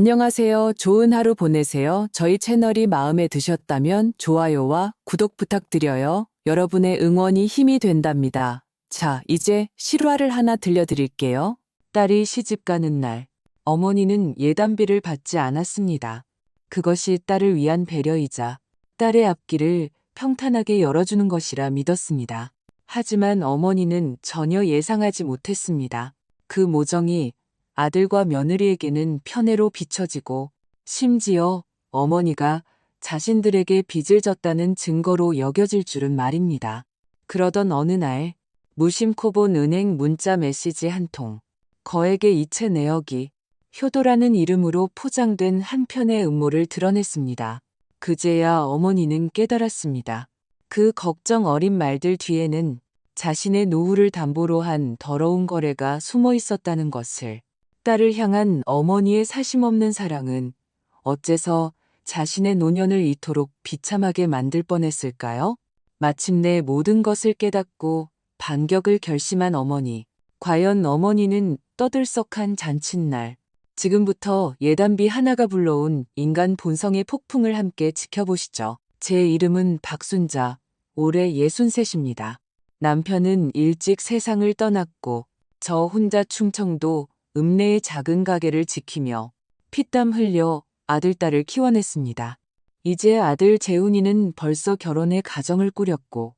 안녕하세요. 좋은 하루 보내세요. 저희 채널이 마음에 드셨다면 좋아요와 구독 부탁드려요. 여러분의 응원이 힘이 된답니다. 자, 이제 실화를 하나 들려드릴게요. 딸이 시집 가는 날, 어머니는 예단비를 받지 않았습니다. 그것이 딸을 위한 배려이자 딸의 앞길을 평탄하게 열어주는 것이라 믿었습니다. 하지만 어머니는 전혀 예상하지 못했습니다. 그 모정이 아들과 며느리에게는 편애로 비춰지고 심지어 어머니가 자신들에게 빚을 졌다는 증거로 여겨질 줄은 말입니다. 그러던 어느 날 무심코 본 은행 문자 메시지 한 통, 거액의 이체 내역이 효도라는 이름으로 포장된 한 편의 음모를 드러냈습니다. 그제야 어머니는 깨달았습니다. 그 걱정 어린 말들 뒤에는 자신의 노후를 담보로 한 더러운 거래가 숨어 있었다는 것을. 딸을 향한 어머니의 사심없는 사랑은 어째서 자신의 노년을 이토록 비참하게 만들 뻔했을까요? 마침내 모든 것을 깨닫고 반격을 결심한 어머니. 과연 어머니는 떠들썩한 잔칫날, 지금부터 예단비 하나가 불러온 인간 본성의 폭풍을 함께 지켜보시죠. 제 이름은 박순자, 올해 63입니다. 남편은 일찍 세상을 떠났고 저 혼자 충청도 읍내의 작은 가게를 지키며 피땀 흘려 아들, 딸을 키워냈습니다. 이제 아들 재훈이는 벌써 결혼해 가정을 꾸렸고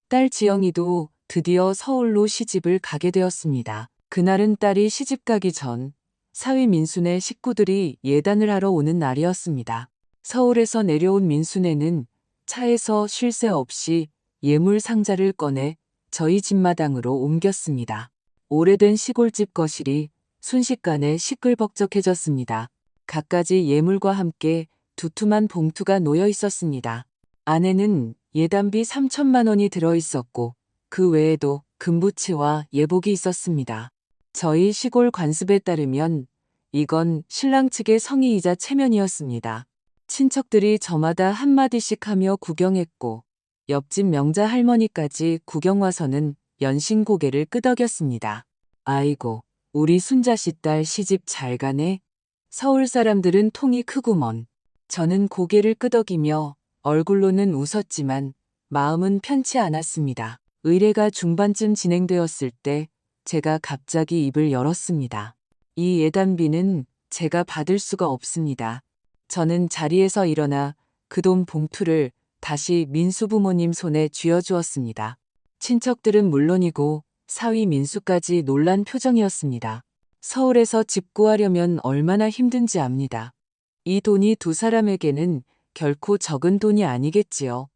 딸 지영이도 드디어 서울로 시집을 가게 되었습니다. 그날은 딸이 시집 가기 전 사위 민순의 식구들이 예단을 하러 오는 날이었습니다. 서울에서 내려온 민순애는 차에서 쉴 새 없이 예물 상자를 꺼내 저희 집마당으로 옮겼습니다. 오래된 시골집 거실이 순식간에 시끌벅적해졌습니다. 갖가지 예물과 함께 두툼한 봉투가 놓여 있었습니다. 안에는 예단비 3천만 원이 들어있었고 그 외에도 금부치와 예복이 있었습니다. 저희 시골 관습에 따르면 이건 신랑 측의 성의이자 체면이었습니다. 친척들이 저마다 한마디씩 하며 구경했고 옆집 명자 할머니까지 구경 와서는 연신 고개를 끄덕였습니다. 아이고, 우리 순자씨 딸 시집 잘 가네. 서울 사람들은 통이 크구먼. 저는 고개를 끄덕이며 얼굴로는 웃었지만 마음은 편치 않았습니다. 의례가 중반쯤 진행되었을 때 제가 갑자기 입을 열었습니다. 이 예단비는 제가 받을 수가 없습니다. 저는 자리에서 일어나 그 돈 봉투를 다시 민수 부모님 손에 쥐어주었습니다. 친척들은 물론이고 사위 민수까지 놀란 표정이었습니다. 서울에서 집 구하려면 얼마나 힘든지 압니다. 이 돈이 두 사람에게는 결코 적은 돈이 아니겠지요.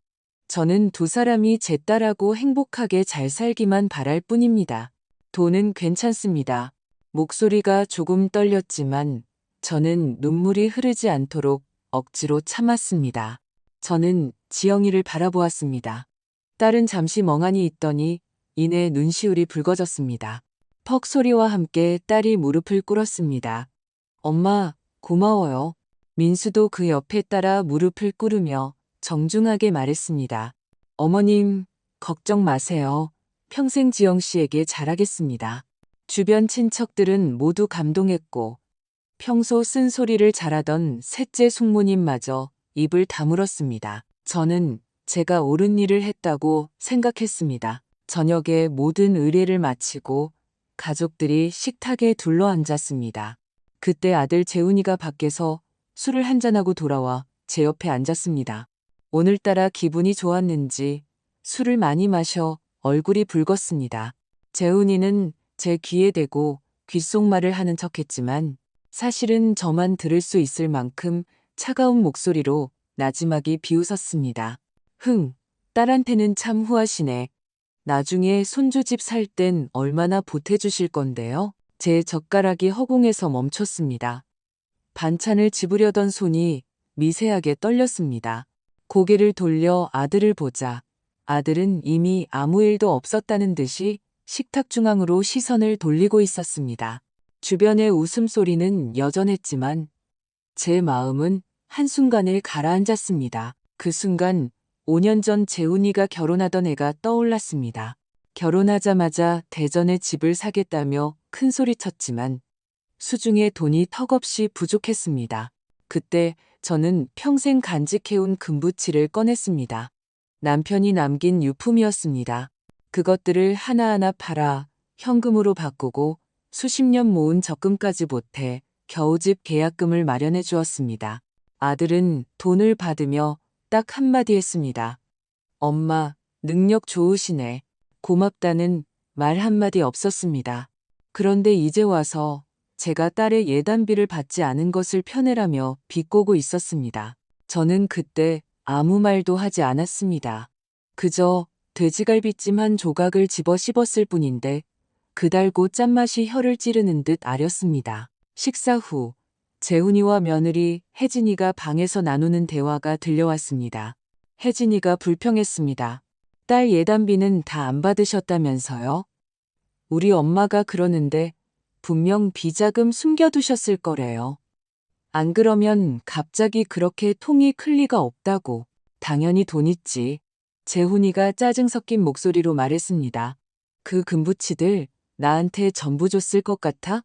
저는 두 사람이 제 딸하고 행복하게 잘 살기만 바랄 뿐입니다. 돈은 괜찮습니다. 목소리가 조금 떨렸지만 저는 눈물이 흐르지 않도록 억지로 참았습니다. 저는 지영이를 바라보았습니다. 딸은 잠시 멍하니 있더니 이내 눈시울이 붉어졌습니다. 퍽 소리와 함께 딸이 무릎을 꿇었습니다. 엄마, 고마워요. 민수도 그 옆에 따라 무릎을 꿇으며 정중하게 말했습니다. 어머님, 걱정 마세요. 평생 지영 씨에게 잘하겠습니다. 주변 친척들은 모두 감동했고 평소 쓴소리를 잘하던 셋째 숙모님마저 입을 다물었습니다. 저는 제가 옳은 일을 했다고 생각했습니다. 저녁에 모든 의례를 마치고 가족들이 식탁에 둘러앉았습니다. 그때 아들 재훈이가 밖에서 술을 한잔하고 돌아와 제 옆에 앉았습니다. 오늘따라 기분이 좋았는지 술을 많이 마셔 얼굴이 붉었습니다. 재훈이는 제 귀에 대고 귓속말을 하는 척했지만 사실은 저만 들을 수 있을 만큼 차가운 목소리로 나지막이 비웃었습니다. 딸한테는 참 후하시네. 나중에 손주집 살 땐 얼마나 보태주실 건데요? 제 젓가락이 허공에서 멈췄습니다. 반찬을 집으려던 손이 미세하게 떨렸습니다. 고개를 돌려 아들을 보자 아들은 이미 아무 일도 없었다는 듯이 식탁 중앙으로 시선을 돌리고 있었습니다. 주변의 웃음소리는 여전했지만 제 마음은 한순간에 가라앉았습니다. 그 순간 5년 전 재훈이가 결혼하던 애가 떠올랐습니다. 결혼하자마자 대전에 집을 사겠다며 큰소리쳤지만 수중에 돈이 턱없이 부족했습니다. 그때 저는 평생 간직해온 금부치를 꺼냈습니다. 남편이 남긴 유품이었습니다. 그것들을 하나하나 팔아 현금으로 바꾸고 수십 년 모은 적금까지 보태 겨우 집 계약금을 마련해 주었습니다. 아들은 돈을 받으며 딱 한마디 했습니다. 엄마, 능력 좋으시네. 고맙다는 말 한마디 없었습니다. 그런데 이제 와서 제가 딸의 예단비를 받지 않은 것을 편애라며 비꼬고 있었습니다. 저는 그때 아무 말도 하지 않았습니다. 그저 돼지갈비찜 한 조각을 집어 씹었을 뿐인데 그 달고 짠맛이 혀를 찌르는 듯 아렸습니다. 식사 후 재훈이와 며느리 혜진이가 방에서 나누는 대화가 들려왔습니다. 혜진이가 불평했습니다. 딸 예단비는 다 안 받으셨다면서요? 우리 엄마가 그러는데 분명 비자금 숨겨두셨을 거래요. 안 그러면 갑자기 그렇게 통이 클 리가 없다고. 당연히 돈 있지. 재훈이가 짜증 섞인 목소리로 말했습니다. 그 금부치들 나한테 전부 줬을 것 같아?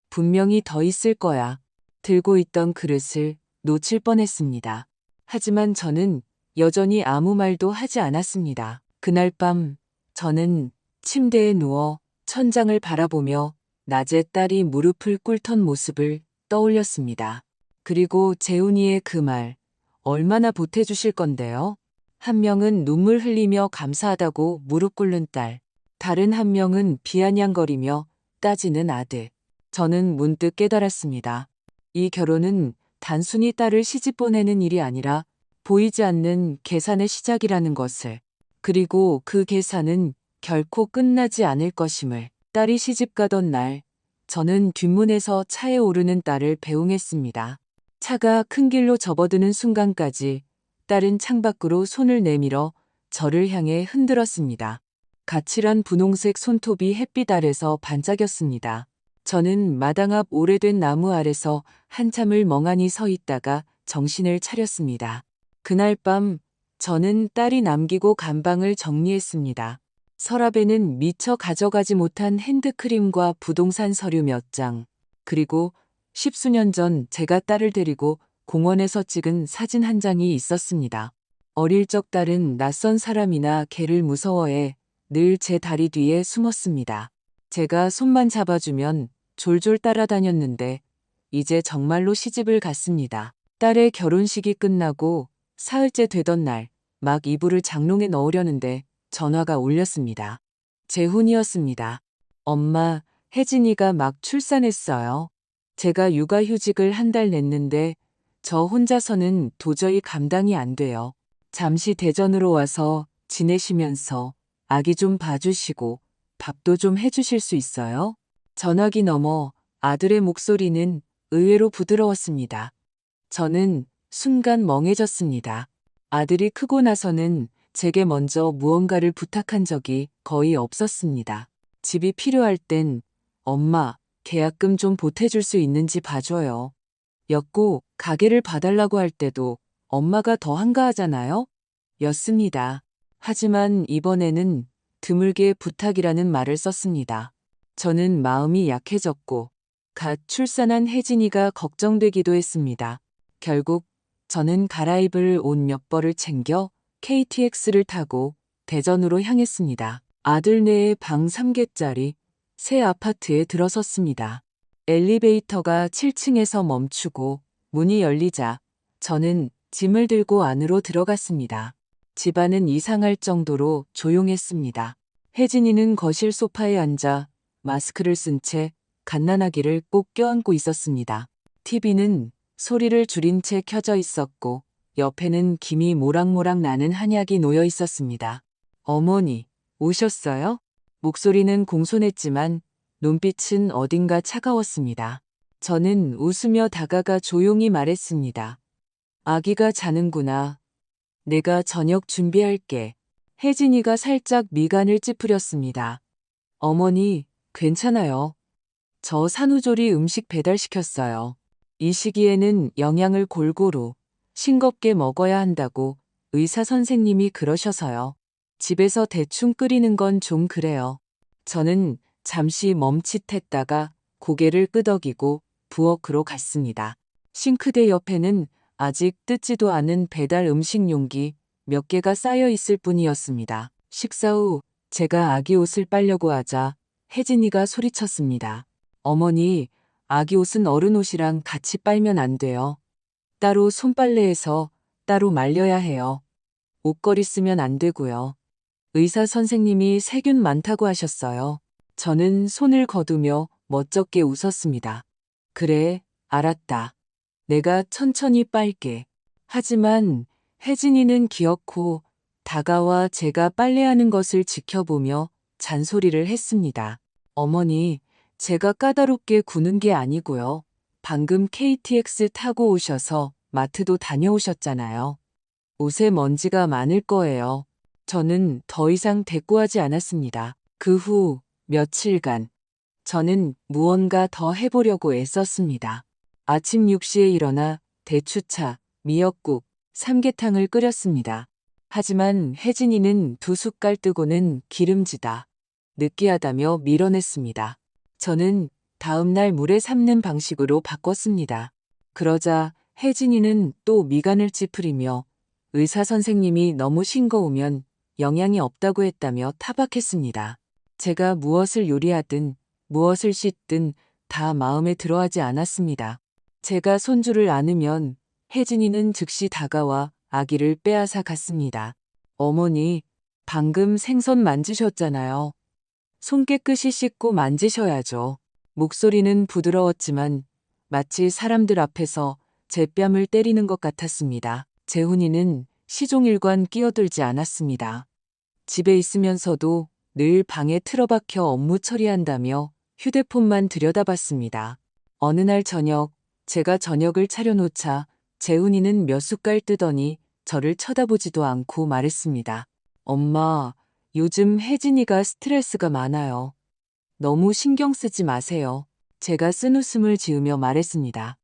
분명히 더 있을 거야. 들고 있던 그릇을 놓칠 뻔했습니다. 하지만 저는 여전히 아무 말도 하지 않았습니다. 그날 밤 저는 침대에 누워 천장을 바라보며 낮에 딸이 무릎을 꿇던 모습을 떠올렸습니다. 그리고 재훈이의 그 말, 얼마나 보태주실 건데요? 한 명은 눈물 흘리며 감사하다고 무릎 꿇는 딸, 다른 한 명은 비아냥거리며 따지는 아들. 저는 문득 깨달았습니다. 이 결혼은 단순히 딸을 시집 보내는 일이 아니라 보이지 않는 계산의 시작이라는 것을, 그리고 그 계산은 결코 끝나지 않을 것임을. 딸이 시집 가던 날, 저는 뒷문에서 차에 오르는 딸을 배웅했습니다. 차가 큰 길로 접어드는 순간까지 딸은 창밖으로 손을 내밀어 저를 향해 흔들었습니다. 가칠한 분홍색 손톱이 햇빛 아래서 반짝였습니다. 저는 마당 앞 오래된 나무 아래서 한참을 멍하니 서 있다가 정신을 차렸습니다. 그날 밤 저는 딸이 남기고 간 방을 정리했습니다. 서랍에는 미처 가져가지 못한 핸드크림과 부동산 서류 몇 장, 그리고 10수년 전 제가 딸을 데리고 공원에서 찍은 사진 한 장이 있었습니다. 어릴 적 딸은 낯선 사람이나 개를 무서워해 늘 제 다리 뒤에 숨었습니다. 제가 손만 잡아주면 졸졸 따라다녔는데 이제 정말로 시집을 갔습니다. 딸의 결혼식이 끝나고 사흘째 되던 날 막 이불을 장롱에 넣으려는데 전화가 울렸습니다. 재훈이었습니다. 엄마, 혜진이가 막 출산했어요. 제가 육아휴직을 한 달 냈는데 저 혼자서는 도저히 감당이 안 돼요. 잠시 대전으로 와서 지내시면서 아기 좀 봐주시고 밥도 좀 해주실 수 있어요? 전화기 너머 아들의 목소리는 의외로 부드러웠습니다. 저는 순간 멍해졌습니다. 아들이 크고 나서는 제게 먼저 무언가를 부탁한 적이 거의 없었습니다. 집이 필요할 땐 엄마, 계약금 좀 보태줄 수 있는지 봐줘요. 였고 가게를 봐달라고 할 때도 엄마가 더 한가하잖아요? 였습니다. 하지만 이번에는 드물게 부탁이라는 말을 썼습니다. 저는 마음이 약해졌고 갓 출산한 혜진이가 걱정되기도 했습니다. 결국 저는 갈아입을 옷 몇 벌을 챙겨 KTX를 타고 대전으로 향했습니다. 아들네의 방 3개짜리 새 아파트에 들어섰습니다. 엘리베이터가 7층에서 멈추고 문이 열리자 저는 짐을 들고 안으로 들어갔습니다. 집안은 이상할 정도로 조용했습니다. 혜진이는 거실 소파에 앉아 마스크를 쓴 채 갓난아기를 꼭 껴안고 있었습니다. TV는 소리를 줄인 채 켜져 있었고 옆에는 김이 모락모락 나는 한약이 놓여 있었습니다. 어머니, 오셨어요? 목소리는 공손했지만 눈빛은 어딘가 차가웠습니다. 저는 웃으며 다가가 조용히 말했습니다. 아기가 자는구나. 내가 저녁 준비할게. 혜진이가 살짝 미간을 찌푸렸습니다. 어머니, 괜찮아요. 저 산후조리 음식 배달시켰어요. 이 시기에는 영양을 골고루 싱겁게 먹어야 한다고 의사 선생님이 그러셔서요. 집에서 대충 끓이는 건 좀 그래요. 저는 잠시 멈칫했다가 고개를 끄덕이고 부엌으로 갔습니다. 싱크대 옆에는 아직 뜯지도 않은 배달 음식 용기 몇 개가 쌓여 있을 뿐이었습니다. 식사 후 제가 아기 옷을 빨려고 하자 혜진이가 소리쳤습니다. 어머니, 아기 옷은 어른 옷이랑 같이 빨면 안 돼요. 따로 손빨래해서 따로 말려야 해요. 옷걸이 쓰면 안 되고요. 의사 선생님이 세균 많다고 하셨어요. 저는 손을 거두며 멋쩍게 웃었습니다. 그래, 알았다. 내가 천천히 빨게. 하지만 혜진이는 기어코 다가와 제가 빨래하는 것을 지켜보며 잔소리를 했습니다. 어머니, 제가 까다롭게 구는 게 아니고요. 방금 KTX 타고 오셔서 마트도 다녀오셨잖아요. 옷에 먼지가 많을 거예요. 저는 더 이상 대꾸하지 않았습니다. 그 후 며칠간 저는 무언가 더 해보려고 애썼습니다. 아침 6시에 일어나 대추차, 미역국, 삼계탕을 끓였습니다. 하지만 혜진이는 2숟갈 뜨고는 기름지다, 느끼하다며 밀어냈습니다. 저는 다음날 물에 삶는 방식으로 바꿨습니다. 그러자 혜진이는 또 미간을 찌푸리며 의사 선생님이 너무 싱거우면 영양이 없다고 했다며 타박했습니다. 제가 무엇을 요리하든 무엇을 씻든 다 마음에 들어하지 않았습니다. 제가 손주를 안으면 혜진이는 즉시 다가와 아기를 빼앗아 갔습니다. 어머니, 방금 생선 만지셨잖아요. 손 깨끗이 씻고 만지셔야죠. 목소리는 부드러웠지만 마치 사람들 앞에서 제 뺨을 때리는 것 같았습니다. 재훈이는 시종일관 끼어들지 않았습니다. 집에 있으면서도 늘 방에 틀어박혀 업무 처리한다며 휴대폰만 들여다봤습니다. 어느 날 저녁, 제가 저녁을 차려놓자 재훈이는 몇 숟갈 뜨더니 저를 쳐다보지도 않고 말했습니다. 엄마, 요즘 혜진이가 스트레스가 많아요. 너무 신경 쓰지 마세요. 제가 쓴웃음을 지으며 말했습니다.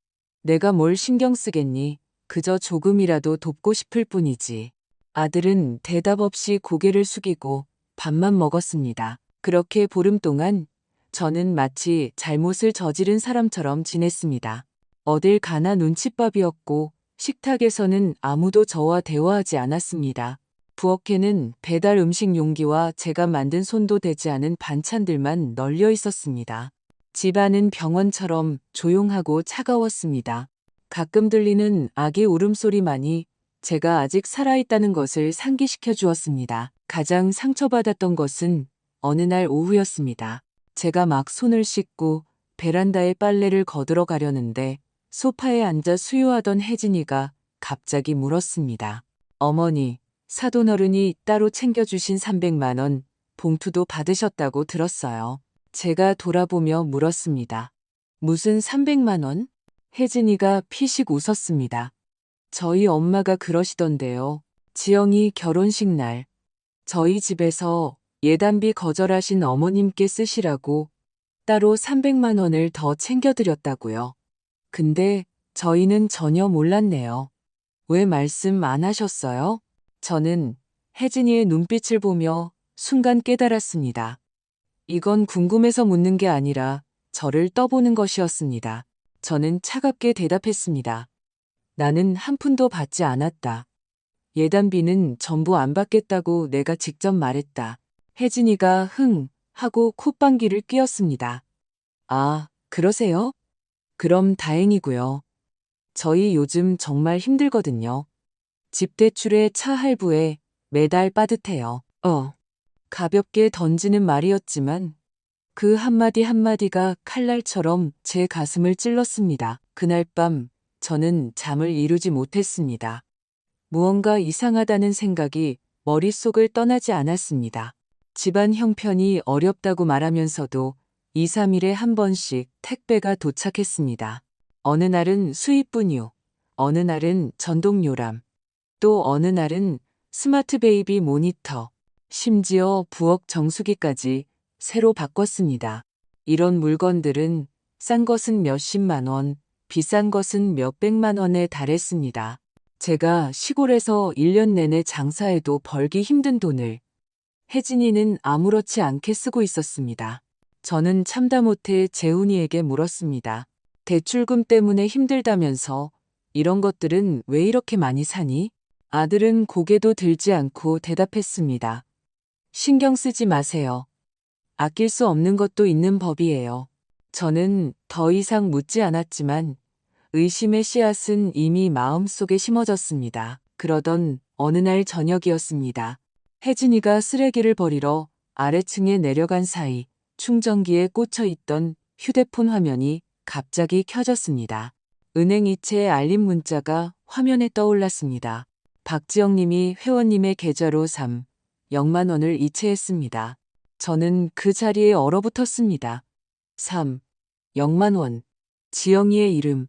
내가 뭘 신경 쓰겠니? 그저 조금이라도 돕고 싶을 뿐이지. 아들은 대답 없이 고개를 숙이고 밥만 먹었습니다. 그렇게 보름 동안 저는 마치 잘못을 저지른 사람처럼 지냈습니다. 어딜 가나 눈칫밥이었고 식탁에서는 아무도 저와 대화하지 않았습니다. 부엌에는 배달 음식 용기와 제가 만든 손도 대지 않은 반찬들만 널려 있었습니다. 집안은 병원처럼 조용하고 차가웠습니다. 가끔 들리는 아기 울음소리만이 제가 아직 살아있다는 것을 상기시켜 주었습니다. 가장 상처받았던 것은 어느 날 오후였습니다. 제가 막 손을 씻고 베란다에 빨래를 거들어 가려는데 소파에 앉아 수유하던 혜진이가 갑자기 물었습니다. 어머니, 사돈어른이 따로 챙겨주신 300만 원 봉투도 받으셨다고 들었어요. 제가 돌아보며 물었습니다. 무슨 300만 원? 혜진이가 피식 웃었습니다. 저희 엄마가 그러시던데요. 지영이 결혼식 날 저희 집에서 예단비 거절하신 어머님께 쓰시라고 따로 300만 원을 더 챙겨드렸다고요. 근데 저희는 전혀 몰랐네요. 왜 말씀 안 하셨어요? 저는 혜진이의 눈빛을 보며 순간 깨달았습니다. 이건 궁금해서 묻는 게 아니라 저를 떠보는 것이었습니다. 저는 차갑게 대답했습니다. 나는 한 푼도 받지 않았다. 예단비는 전부 안 받겠다고 내가 직접 말했다. 혜진이가 흥 하고 콧방귀를 뀌었습니다. 아, 그러세요? 그럼 다행이고요. 저희 요즘 정말 힘들거든요. 집 대출에 차 할부에 매달 빠듯해요. 가볍게 던지는 말이었지만 그 한마디 한마디가 칼날처럼 제 가슴을 찔렀습니다. 그날 밤 저는 잠을 이루지 못했습니다. 무언가 이상하다는 생각이 머릿속을 떠나지 않았습니다. 집안 형편이 어렵다고 말하면서도 2, 3일에 한 번씩 택배가 도착했습니다. 어느 날은 수입분유, 어느 날은 전동요람, 또 어느 날은 스마트 베이비 모니터, 심지어 부엌 정수기까지 새로 바꿨습니다. 이런 물건들은 싼 것은 몇십만 원, 비싼 것은 몇백만 원에 달했습니다. 제가 시골에서 1년 내내 장사해도 벌기 힘든 돈을 혜진이는 아무렇지 않게 쓰고 있었습니다. 저는 참다 못해 재훈이에게 물었습니다. 대출금 때문에 힘들다면서 이런 것들은 왜 이렇게 많이 사니? 아들은 고개도 들지 않고 대답했습니다. 신경 쓰지 마세요. 아낄 수 없는 것도 있는 법이에요. 저는 더 이상 묻지 않았지만 의심의 씨앗은 이미 마음속에 심어졌습니다. 그러던 어느 날 저녁이었습니다. 혜진이가 쓰레기를 버리러 아래층에 내려간 사이 충전기에 꽂혀 있던 휴대폰 화면이 갑자기 켜졌습니다. 은행 이체의 알림 문자가 화면에 떠올랐습니다. 박지영 님이 회원님의 계좌로 0만 원을 이체했습니다. 저는 그 자리에 얼어붙었습니다. 0만 원. 지영이의 이름.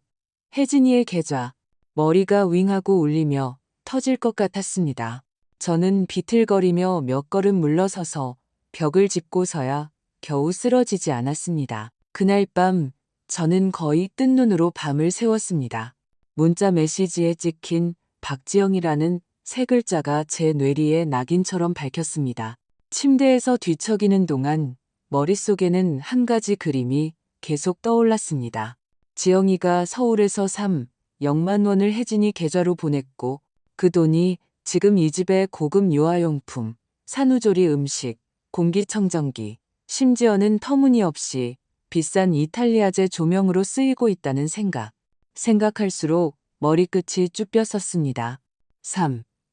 혜진이의 계좌. 머리가 윙하고 울리며 터질 것 같았습니다. 저는 비틀거리며 몇 걸음 물러서서 벽을 짚고서야 겨우 쓰러지지 않았습니다. 그날 밤 저는 거의 뜬 눈으로 밤을 새웠습니다. 문자 메시지에 찍힌 박지영이라는 세 글자가 제 뇌리에 낙인처럼 밝혔습니다. 침대에서 뒤척이는 동안 머릿속에는 한 가지 그림이 계속 떠올랐습니다. 지영이가 서울에서 0만 원을 혜진이 계좌로 보냈고 그 돈이 지금 이 집의 고급 유아용품, 산후조리 음식, 공기청정기, 심지어는 터무니없이 비싼 이탈리아제 조명으로 쓰이고 있다는 생각할수록 머리끝이 쭈뼛었습니다.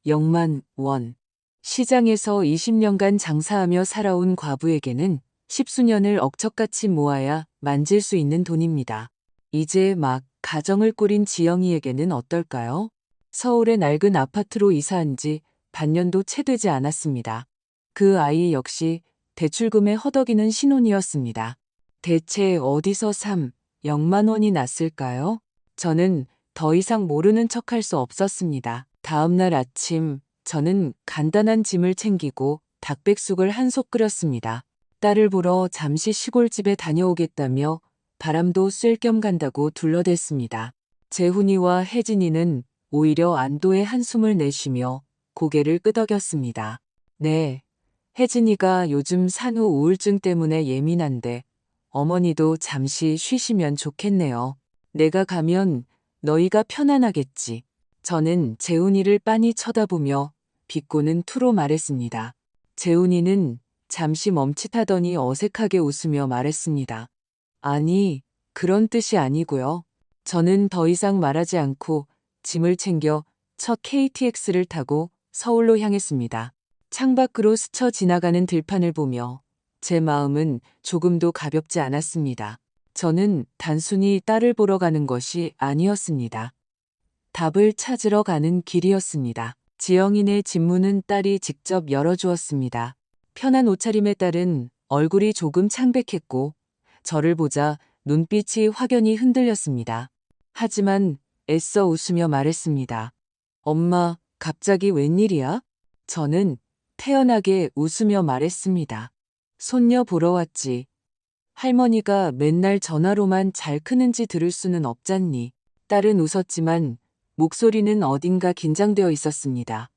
0만 원. 시장에서 20년간 장사하며 살아온 과부에게는 십수년을 억척같이 모아야 만질 수 있는 돈입니다. 이제 막 가정을 꾸린 지영이에게는 어떨까요? 서울의 낡은 아파트로 이사한 지 반년도 채 되지 않았습니다. 그 아이 역시 대출금에 허덕이는 신혼이었습니다. 대체 어디서 0만 원이 났을까요? 저는 더 이상 모르는 척할 수 없었습니다. 다음 날 아침 저는 간단한 짐을 챙기고 닭백숙을 한솥 끓였습니다. 딸을 보러 잠시 시골집에 다녀오겠다며 바람도 쐴 겸 간다고 둘러댔습니다. 재훈이와 혜진이는 오히려 안도의 한숨을 내쉬며 고개를 끄덕였습니다. 네, 혜진이가 요즘 산후 우울증 때문에 예민한데 어머니도 잠시 쉬시면 좋겠네요. 내가 가면 너희가 편안하겠지. 저는 재훈이를 빤히 쳐다보며 비꼬는 투로 말했습니다. 재훈이는 잠시 멈칫하더니 어색하게 웃으며 말했습니다. 아니, 그런 뜻이 아니고요. 저는 더 이상 말하지 않고 짐을 챙겨 첫 KTX를 타고 서울로 향했습니다. 창밖으로 스쳐 지나가는 들판을 보며 제 마음은 조금도 가볍지 않았습니다. 저는 단순히 딸을 보러 가는 것이 아니었습니다. 답을 찾으러 가는 길이었습니다. 지영이네 집문은 딸이 직접 열어주었습니다. 편한 옷차림의 딸은 얼굴이 조금 창백했고 저를 보자 눈빛이 확연히 흔들렸습니다. 하지만 애써 웃으며 말했습니다. 엄마, 갑자기 웬일이야? 저는 태연하게 웃으며 말했습니다. 손녀 보러 왔지. 할머니가 맨날 전화로만 잘 크는지 들을 수는 없잖니. 딸은 웃었지만 목소리는 어딘가 긴장되어 있었습니다.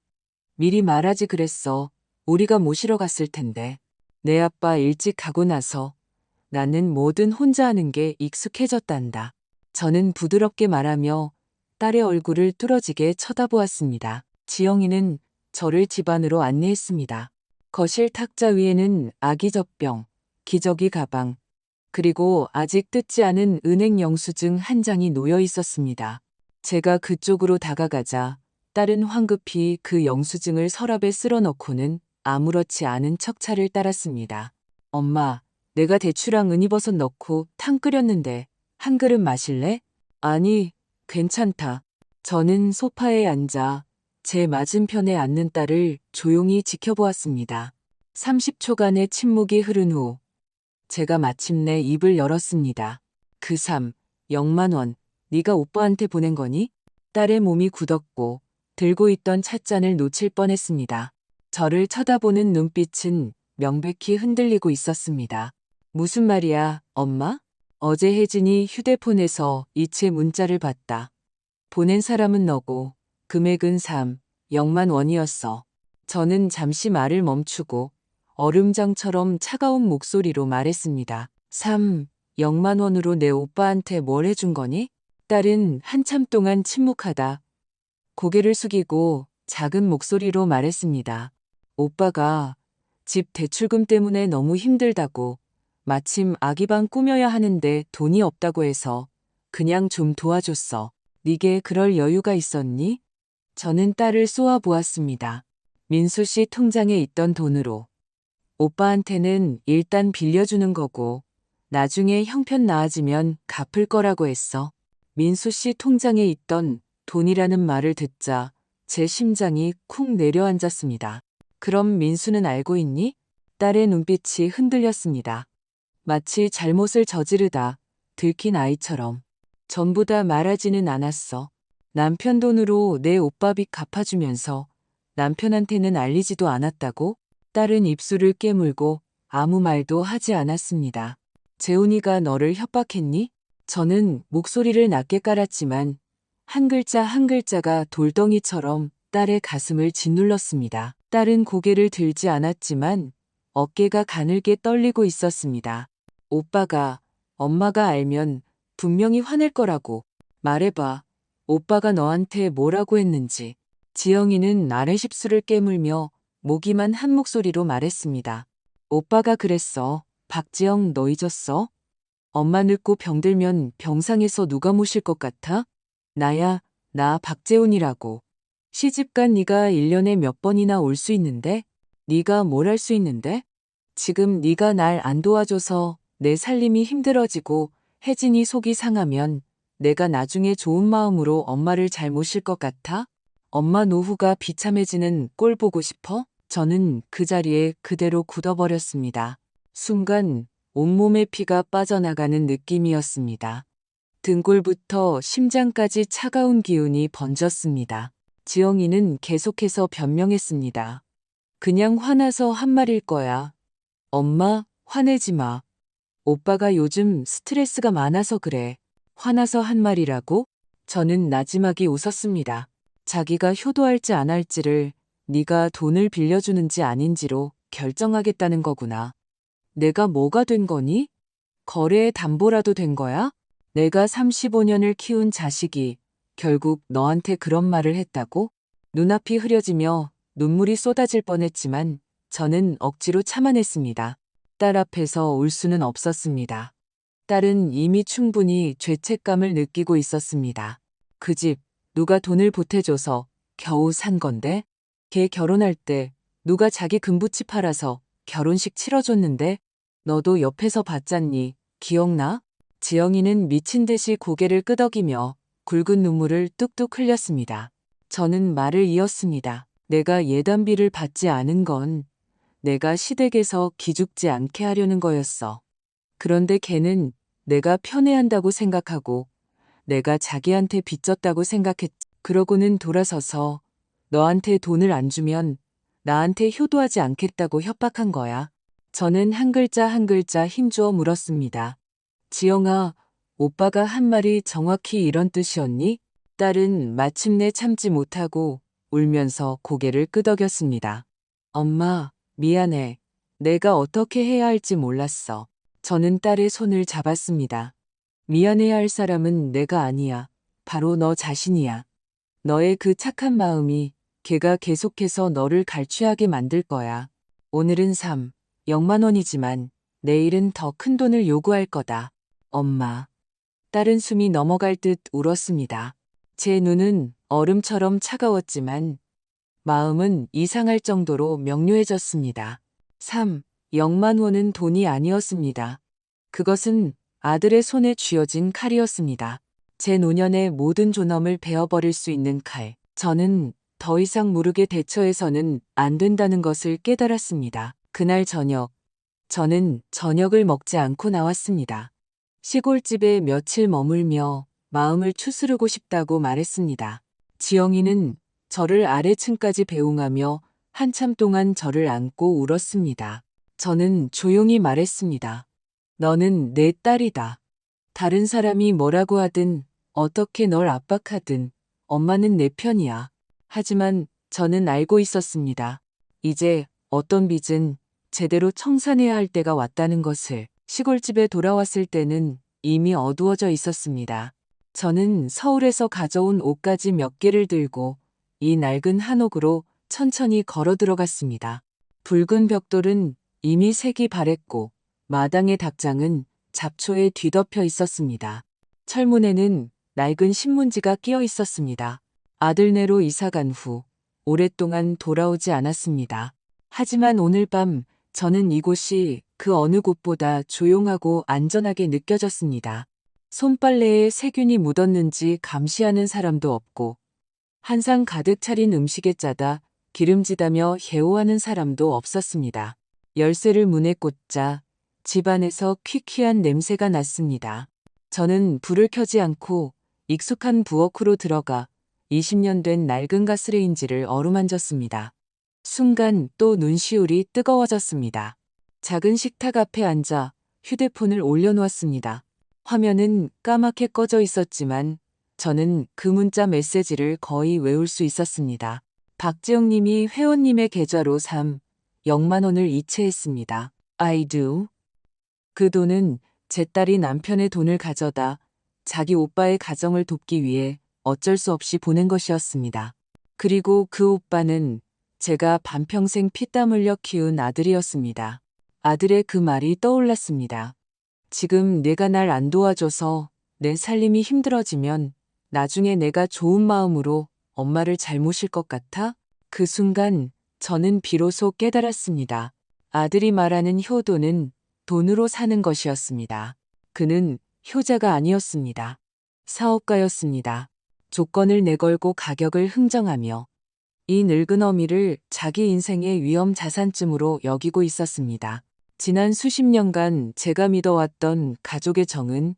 미리 말하지 그랬어. 우리가 모시러 갔을 텐데. 내 아빠 일찍 가고 나서 나는 뭐든 혼자 하는 게 익숙해졌단다. 저는 부드럽게 말하며 딸의 얼굴을 뚫어지게 쳐다보았습니다. 지영이는 저를 집 안으로 안내했습니다. 거실 탁자 위에는 아기 젖병, 기저귀 가방, 그리고 아직 뜯지 않은 은행 영수증 한 장이 놓여 있었습니다. 제가 그쪽으로 다가가자 딸은 황급히 그 영수증을 서랍에 쓸어 넣고는 아무렇지 않은 척 차를 따랐습니다. 엄마, 내가 대추랑 은이버섯 넣고 탕 끓였는데 한 그릇 마실래? 아니, 괜찮다. 저는 소파에 앉아 제 맞은편에 앉는 딸을 조용히 지켜보았습니다. 30초간의 침묵이 흐른 후 제가 마침내 입을 열었습니다. 그 0만 원, 네가 오빠한테 보낸 거니? 딸의 몸이 굳었고 들고 있던 찻잔을 놓칠 뻔했습니다. 저를 쳐다보는 눈빛은 명백히 흔들리고 있었습니다. 무슨 말이야, 엄마? 어제 혜진이 휴대폰에서 이체 문자를 봤다. 보낸 사람은 너고 금액은 0만 원이었어. 저는 잠시 말을 멈추고 얼음장처럼 차가운 목소리로 말했습니다. 3. 0만 원으로 내 오빠한테 뭘 해준 거니? 딸은 한참 동안 침묵하다 고개를 숙이고 작은 목소리로 말했습니다. 오빠가 집 대출금 때문에 너무 힘들다고 마침 아기방 꾸며야 하는데 돈이 없다고 해서 그냥 좀 도와줬어. 니게 그럴 여유가 있었니? 저는 딸을 쏘아보았습니다. 민수 씨 통장에 있던 돈으로. 오빠한테는 일단 빌려주는 거고 나중에 형편 나아지면 갚을 거라고 했어. 민수 씨 통장에 있던 돈이라는 말을 듣자 제 심장이 쿵 내려앉았습니다. 그럼 민수는 알고 있니? 딸의 눈빛이 흔들렸습니다. 마치 잘못을 저지르다 들킨 아이처럼. 전부 다 말하지는 않았어. 남편 돈으로 내 오빠 빚 갚아주면서 남편한테는 알리지도 않았다고? 딸은 입술을 깨물고 아무 말도 하지 않았습니다. 재훈이가 너를 협박했니? 저는 목소리를 낮게 깔았지만 한 글자 한 글자가 돌덩이처럼 딸의 가슴을 짓눌렀습니다. 딸은 고개를 들지 않았지만 어깨가 가늘게 떨리고 있었습니다. 오빠가, 엄마가 알면 분명히 화낼 거라고. 말해봐. 오빠가 너한테 뭐라고 했는지. 지영이는 아랫입술을 깨물며 모기만 한 목소리로 말했습니다. 오빠가 그랬어. 박지영 너 잊었어? 엄마 늙고 병들면 병상에서 누가 모실 것 같아? 나야, 나 박재훈이라고. 시집간 네가 1년에 몇 번이나 올 수 있는데? 네가 뭘 할 수 있는데? 지금 네가 날 안 도와줘서 내 살림이 힘들어지고 혜진이 속이 상하면 내가 나중에 좋은 마음으로 엄마를 잘 모실 것 같아? 엄마 노후가 비참해지는 꼴 보고 싶어? 저는 그 자리에 그대로 굳어버렸습니다. 순간 온몸에 피가 빠져나가는 느낌이었습니다. 등골부터 심장까지 차가운 기운이 번졌습니다. 지영이는 계속해서 변명했습니다. 그냥 화나서 한 말일 거야. 엄마, 화내지 마. 오빠가 요즘 스트레스가 많아서 그래. 화나서 한 말이라고? 저는 나지막이 웃었습니다. 자기가 효도할지 안 할지를 네가 돈을 빌려주는지 아닌지로 결정하겠다는 거구나. 내가 뭐가 된 거니? 거래의 담보라도 된 거야? 내가 35년을 키운 자식이 결국 너한테 그런 말을 했다고? 눈앞이 흐려지며 눈물이 쏟아질 뻔했지만 저는 억지로 참아냈습니다. 딸 앞에서 울 수는 없었습니다. 딸은 이미 충분히 죄책감을 느끼고 있었습니다. 그 집 누가 돈을 보태줘서 겨우 산 건데? 걔 결혼할 때 누가 자기 금붙이 팔아서 결혼식 치러줬는데? 너도 옆에서 봤잖니. 기억나? 지영이는 미친 듯이 고개를 끄덕이며 굵은 눈물을 뚝뚝 흘렸습니다. 저는 말을 이었습니다. 내가 예단비를 받지 않은 건 내가 시댁에서 기죽지 않게 하려는 거였어. 그런데 걔는 내가 편애한다고 생각하고 내가 자기한테 빚졌다고 생각했지. 그러고는 돌아서서 너한테 돈을 안 주면 나한테 효도하지 않겠다고 협박한 거야. 저는 한 글자 한 글자 힘주어 물었습니다. 지영아, 오빠가 한 말이 정확히 이런 뜻이었니? 딸은 마침내 참지 못하고 울면서 고개를 끄덕였습니다. 엄마, 미안해. 내가 어떻게 해야 할지 몰랐어. 저는 딸의 손을 잡았습니다. 미안해야 할 사람은 내가 아니야. 바로 너 자신이야. 너의 그 착한 마음이 걔가 계속해서 너를 갈취하게 만들 거야. 오늘은 0만 원이지만 내일은 더 큰 돈을 요구할 거다. 엄마. 딸은 숨이 넘어갈 듯 울었습니다. 제 눈은 얼음처럼 차가웠지만 마음은 이상할 정도로 명료해졌습니다. 0만 원은 돈이 아니었습니다. 그것은 아들의 손에 쥐어진 칼이었습니다. 제 노년의 모든 존엄을 베어버릴 수 있는 칼. 저는 더 이상 무르게 대처해서는 안 된다는 것을 깨달았습니다. 그날 저녁, 저는 저녁을 먹지 않고 나왔습니다. 시골집에 며칠 머물며 마음을 추스르고 싶다고 말했습니다. 지영이는 저를 아래층까지 배웅하며 한참 동안 저를 안고 울었습니다. 저는 조용히 말했습니다. 너는 내 딸이다. 다른 사람이 뭐라고 하든 어떻게 널 압박하든 엄마는 내 편이야. 하지만 저는 알고 있었습니다. 이제 어떤 빚은 제대로 청산해야 할 때가 왔다는 것을. 시골집에 돌아왔을 때는 이미 어두워져 있었습니다. 저는 서울에서 가져온 옷가지 몇 개를 들고 이 낡은 한옥으로 천천히 걸어 들어갔습니다. 붉은 벽돌은 이미 색이 바랬고 마당의 닭장은 잡초에 뒤덮여 있었습니다. 철문에는 낡은 신문지가 끼어 있었습니다. 아들네로 이사간 후 오랫동안 돌아오지 않았습니다. 하지만 오늘 밤 저는 이곳이 그 어느 곳보다 조용하고 안전하게 느껴졌습니다. 손빨래에 세균이 묻었는지 감시하는 사람도 없고 한상 가득 차린 음식에 짜다 기름지다며 해오하는 사람도 없었습니다. 열쇠를 문에 꽂자 집안에서 퀴퀴한 냄새가 났습니다. 저는 불을 켜지 않고 익숙한 부엌으로 들어가 20년 된 낡은 가스레인지를 어루만졌습니다. 순간 또 눈시울이 뜨거워졌습니다. 작은 식탁 앞에 앉아 휴대폰을 올려놓았습니다. 화면은 까맣게 꺼져 있었지만 저는 그 문자 메시지를 거의 외울 수 있었습니다. 박지영 님이 회원님의 계좌로 0만 원을 이체했습니다. I do. 그 돈은 제 딸이 남편의 돈을 가져다 자기 오빠의 가정을 돕기 위해 어쩔 수 없이 보낸 것이었습니다. 그리고 그 오빠는 제가 반평생 피땀 흘려 키운 아들이었습니다. 아들의 그 말이 떠올랐습니다. 지금 내가 날 안 도와줘서 내 살림이 힘들어지면 나중에 내가 좋은 마음으로 엄마를 잘 모실 것 같아? 그 순간 저는 비로소 깨달았습니다. 아들이 말하는 효도는 돈으로 사는 것이었습니다. 그는 효자가 아니었습니다. 사업가였습니다. 조건을 내걸고 가격을 흥정하며 이 늙은 어미를 자기 인생의 위험 자산쯤으로 여기고 있었습니다. 지난 수십 년간 제가 믿어왔던 가족의 정은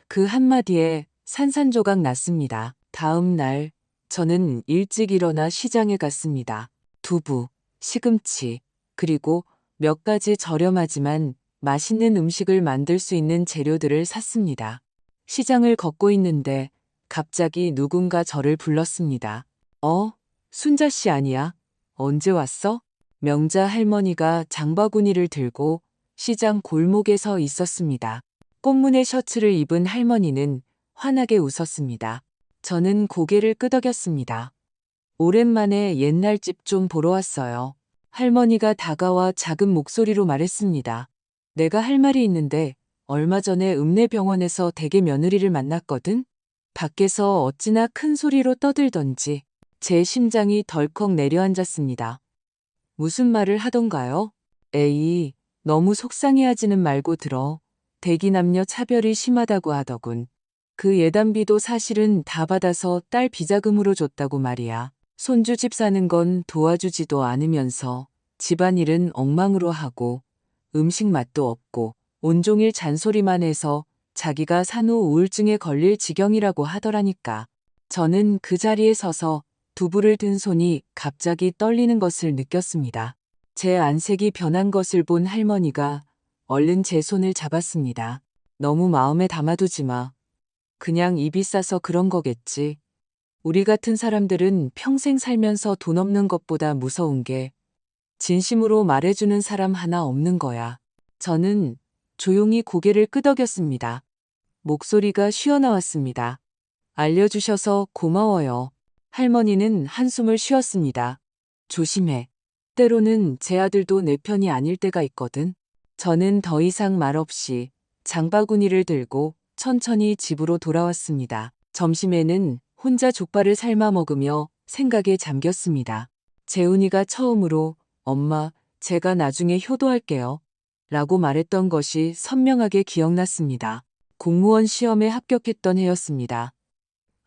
그 한마디에 산산조각 났습니다. 다음 날 저는 일찍 일어나 시장에 갔습니다. 두부, 시금치, 그리고 몇 가지 저렴하지만 맛있는 음식을 만들 수 있는 재료들을 샀습니다. 시장을 걷고 있는데 갑자기 누군가 저를 불렀습니다. 순자 씨 아니야? 언제 왔어? 명자 할머니가 장바구니를 들고 시장 골목에 서 있었습니다. 꽃무늬 셔츠를 입은 할머니는 환하게 웃었습니다. 저는 고개를 끄덕였습니다. 오랜만에 옛날 집 좀 보러 왔어요. 할머니가 다가와 작은 목소리로 말했습니다. 내가 할 말이 있는데 얼마 전에 읍내병원에서 대개 며느리를 만났거든? 밖에서 어찌나 큰 소리로 떠들던지 제 심장이 덜컥 내려앉았습니다. 무슨 말을 하던가요? 에이, 너무 속상해하지는 말고 들어. 대기남녀 차별이 심하다고 하더군. 그 예단비도 사실은 다 받아서 딸 비자금으로 줬다고 말이야. 손주 집 사는 건 도와주지도 않으면서 집안일은 엉망으로 하고 음식 맛도 없고 온종일 잔소리만 해서 자기가 산후 우울증에 걸릴 지경이라고 하더라니까. 저는 그 자리에 서서 두부를 든 손이 갑자기 떨리는 것을 느꼈습니다. 제 안색이 변한 것을 본 할머니가 얼른 제 손을 잡았습니다. 너무 마음에 담아두지 마. 그냥 입이 싸서 그런 거겠지. 우리 같은 사람들은 평생 살면서 돈 없는 것보다 무서운 게 진심으로 말해주는 사람 하나 없는 거야. 저는 조용히 고개를 끄덕였습니다. 목소리가 쉬어나왔습니다. 알려주셔서 고마워요. 할머니는 한숨을 쉬었습니다. 조심해. 때로는 제 아들도 내 편이 아닐 때가 있거든. 저는 더 이상 말없이 장바구니를 들고 천천히 집으로 돌아왔습니다. 점심에는 혼자 족발을 삶아 먹으며 생각에 잠겼습니다. 재훈이가 처음으로 엄마, 제가 나중에 효도할게요. 라고 말했던 것이 선명하게 기억났습니다. 공무원 시험에 합격했던 해였습니다.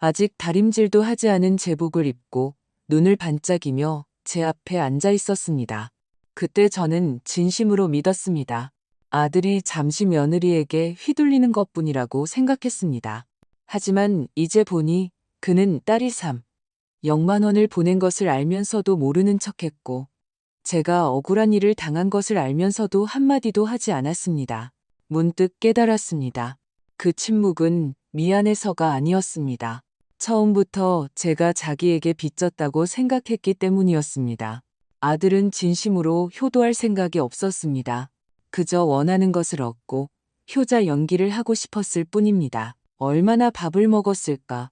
아직 다림질도 하지 않은 제복을 입고 눈을 반짝이며 제 앞에 앉아 있었습니다. 그때 저는 진심으로 믿었습니다. 아들이 잠시 며느리에게 휘둘리는 것뿐이라고 생각했습니다. 하지만 이제 보니 그는 딸이 0만 원을 보낸 것을 알면서도 모르는 척했고 제가 억울한 일을 당한 것을 알면서도 한마디도 하지 않았습니다. 문득 깨달았습니다. 그 침묵은 미안해서가 아니었습니다. 처음부터 제가 자기에게 빚졌다고 생각했기 때문이었습니다. 아들은 진심으로 효도할 생각이 없었습니다. 그저 원하는 것을 얻고 효자 연기를 하고 싶었을 뿐입니다. 얼마나 밥을 먹었을까?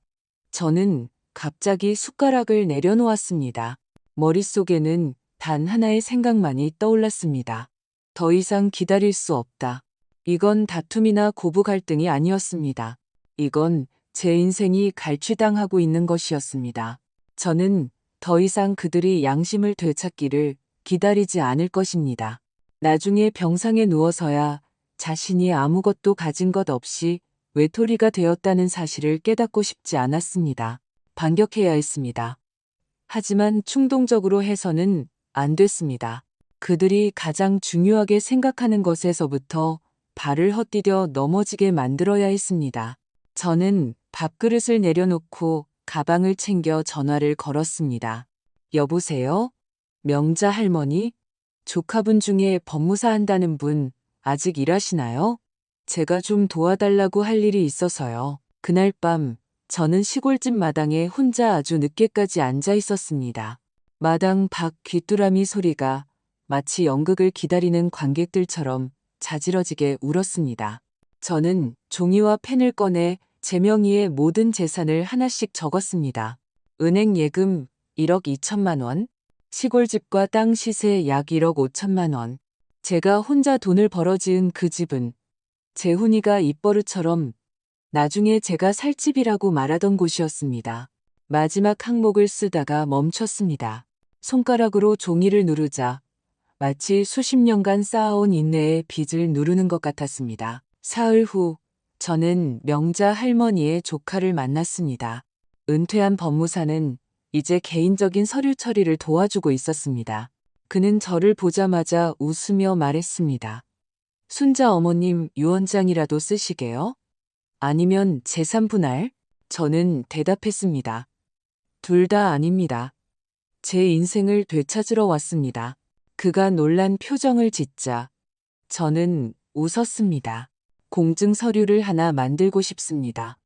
저는 갑자기 숟가락을 내려놓았습니다. 머릿속에는 단 하나의 생각만이 떠올랐습니다. 더 이상 기다릴 수 없다. 이건 다툼이나 고부 갈등이 아니었습니다. 이건 제 인생이 갈취당하고 있는 것이었습니다. 저는 더 이상 그들이 양심을 되찾기를 기다리지 않을 것입니다. 나중에 병상에 누워서야 자신이 아무것도 가진 것 없이 외톨이가 되었다는 사실을 깨닫고 싶지 않았습니다. 반격해야 했습니다. 하지만 충동적으로 해서는 안 됐습니다. 그들이 가장 중요하게 생각하는 것에서부터 발을 헛디뎌 넘어지게 만들어야 했습니다. 저는 밥그릇을 내려놓고 가방을 챙겨 전화를 걸었습니다. 여보세요? 명자 할머니? 조카분 중에 법무사 한다는 분 아직 일하시나요? 제가 좀 도와달라고 할 일이 있어서요. 그날 밤 저는 시골집 마당에 혼자 아주 늦게까지 앉아 있었습니다. 마당 밖 귀뚜라미 소리가 마치 연극을 기다리는 관객들처럼 자지러지게 울었습니다. 저는 종이와 펜을 꺼내 제 명의의 모든 재산을 하나씩 적었습니다. 은행 예금 1억 2천만 원, 시골집과 땅 시세 약 1억 5천만 원. 제가 혼자 돈을 벌어 지은 그 집은 재훈이가 입버릇처럼 나중에 제가 살 집이라고 말하던 곳이었습니다. 마지막 항목을 쓰다가 멈췄습니다. 손가락으로 종이를 누르자 마치 수십 년간 쌓아온 인내의 빚을 누르는 것 같았습니다. 사흘 후 저는 명자 할머니의 조카를 만났습니다. 은퇴한 법무사는 이제 개인적인 서류 처리를 도와주고 있었습니다. 그는 저를 보자마자 웃으며 말했습니다. 순자 어머님 유언장이라도 쓰시게요? 아니면 재산 분할? 저는 대답했습니다. 둘 다 아닙니다. 제 인생을 되찾으러 왔습니다. 그가 놀란 표정을 짓자 저는 웃었습니다. 공증 서류를 하나 만들고 싶습니다.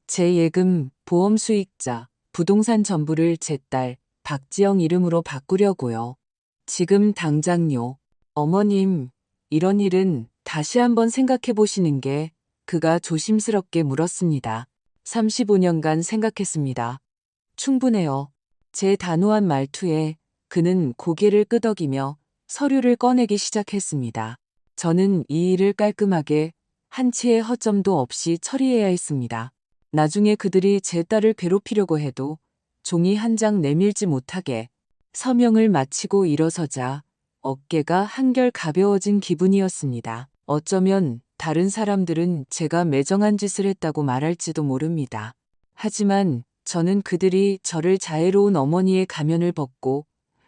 제 예금, 보험 수익자, 부동산 전부를 제 딸 박지영 이름으로 바꾸려고요. 지금 당장요. 어머님, 이런 일은 다시 한번 생각해 보시는 게 그가 조심스럽게 물었습니다. 35년간 생각했습니다. 충분해요. 제 단호한 말투에 그는 고개를 끄덕이며 서류를 꺼내기 시작했습니다. 저는 이 일을 깔끔하게 한치의 허점도 없이 처리해야 했습니다. 나중에 그들이 제 딸을 괴롭히려고 해도 종이 한 장 내밀지 못하게 서명을 마치고 일어서자 어깨가 한결 가벼워진 기분이었습니다. 어쩌면 다른 사람들은 제가 매정한 짓을 했다고 말할지도 모릅니다. 하지만 저는 그들이 저를 자애로운 어머니의 가면을 벗고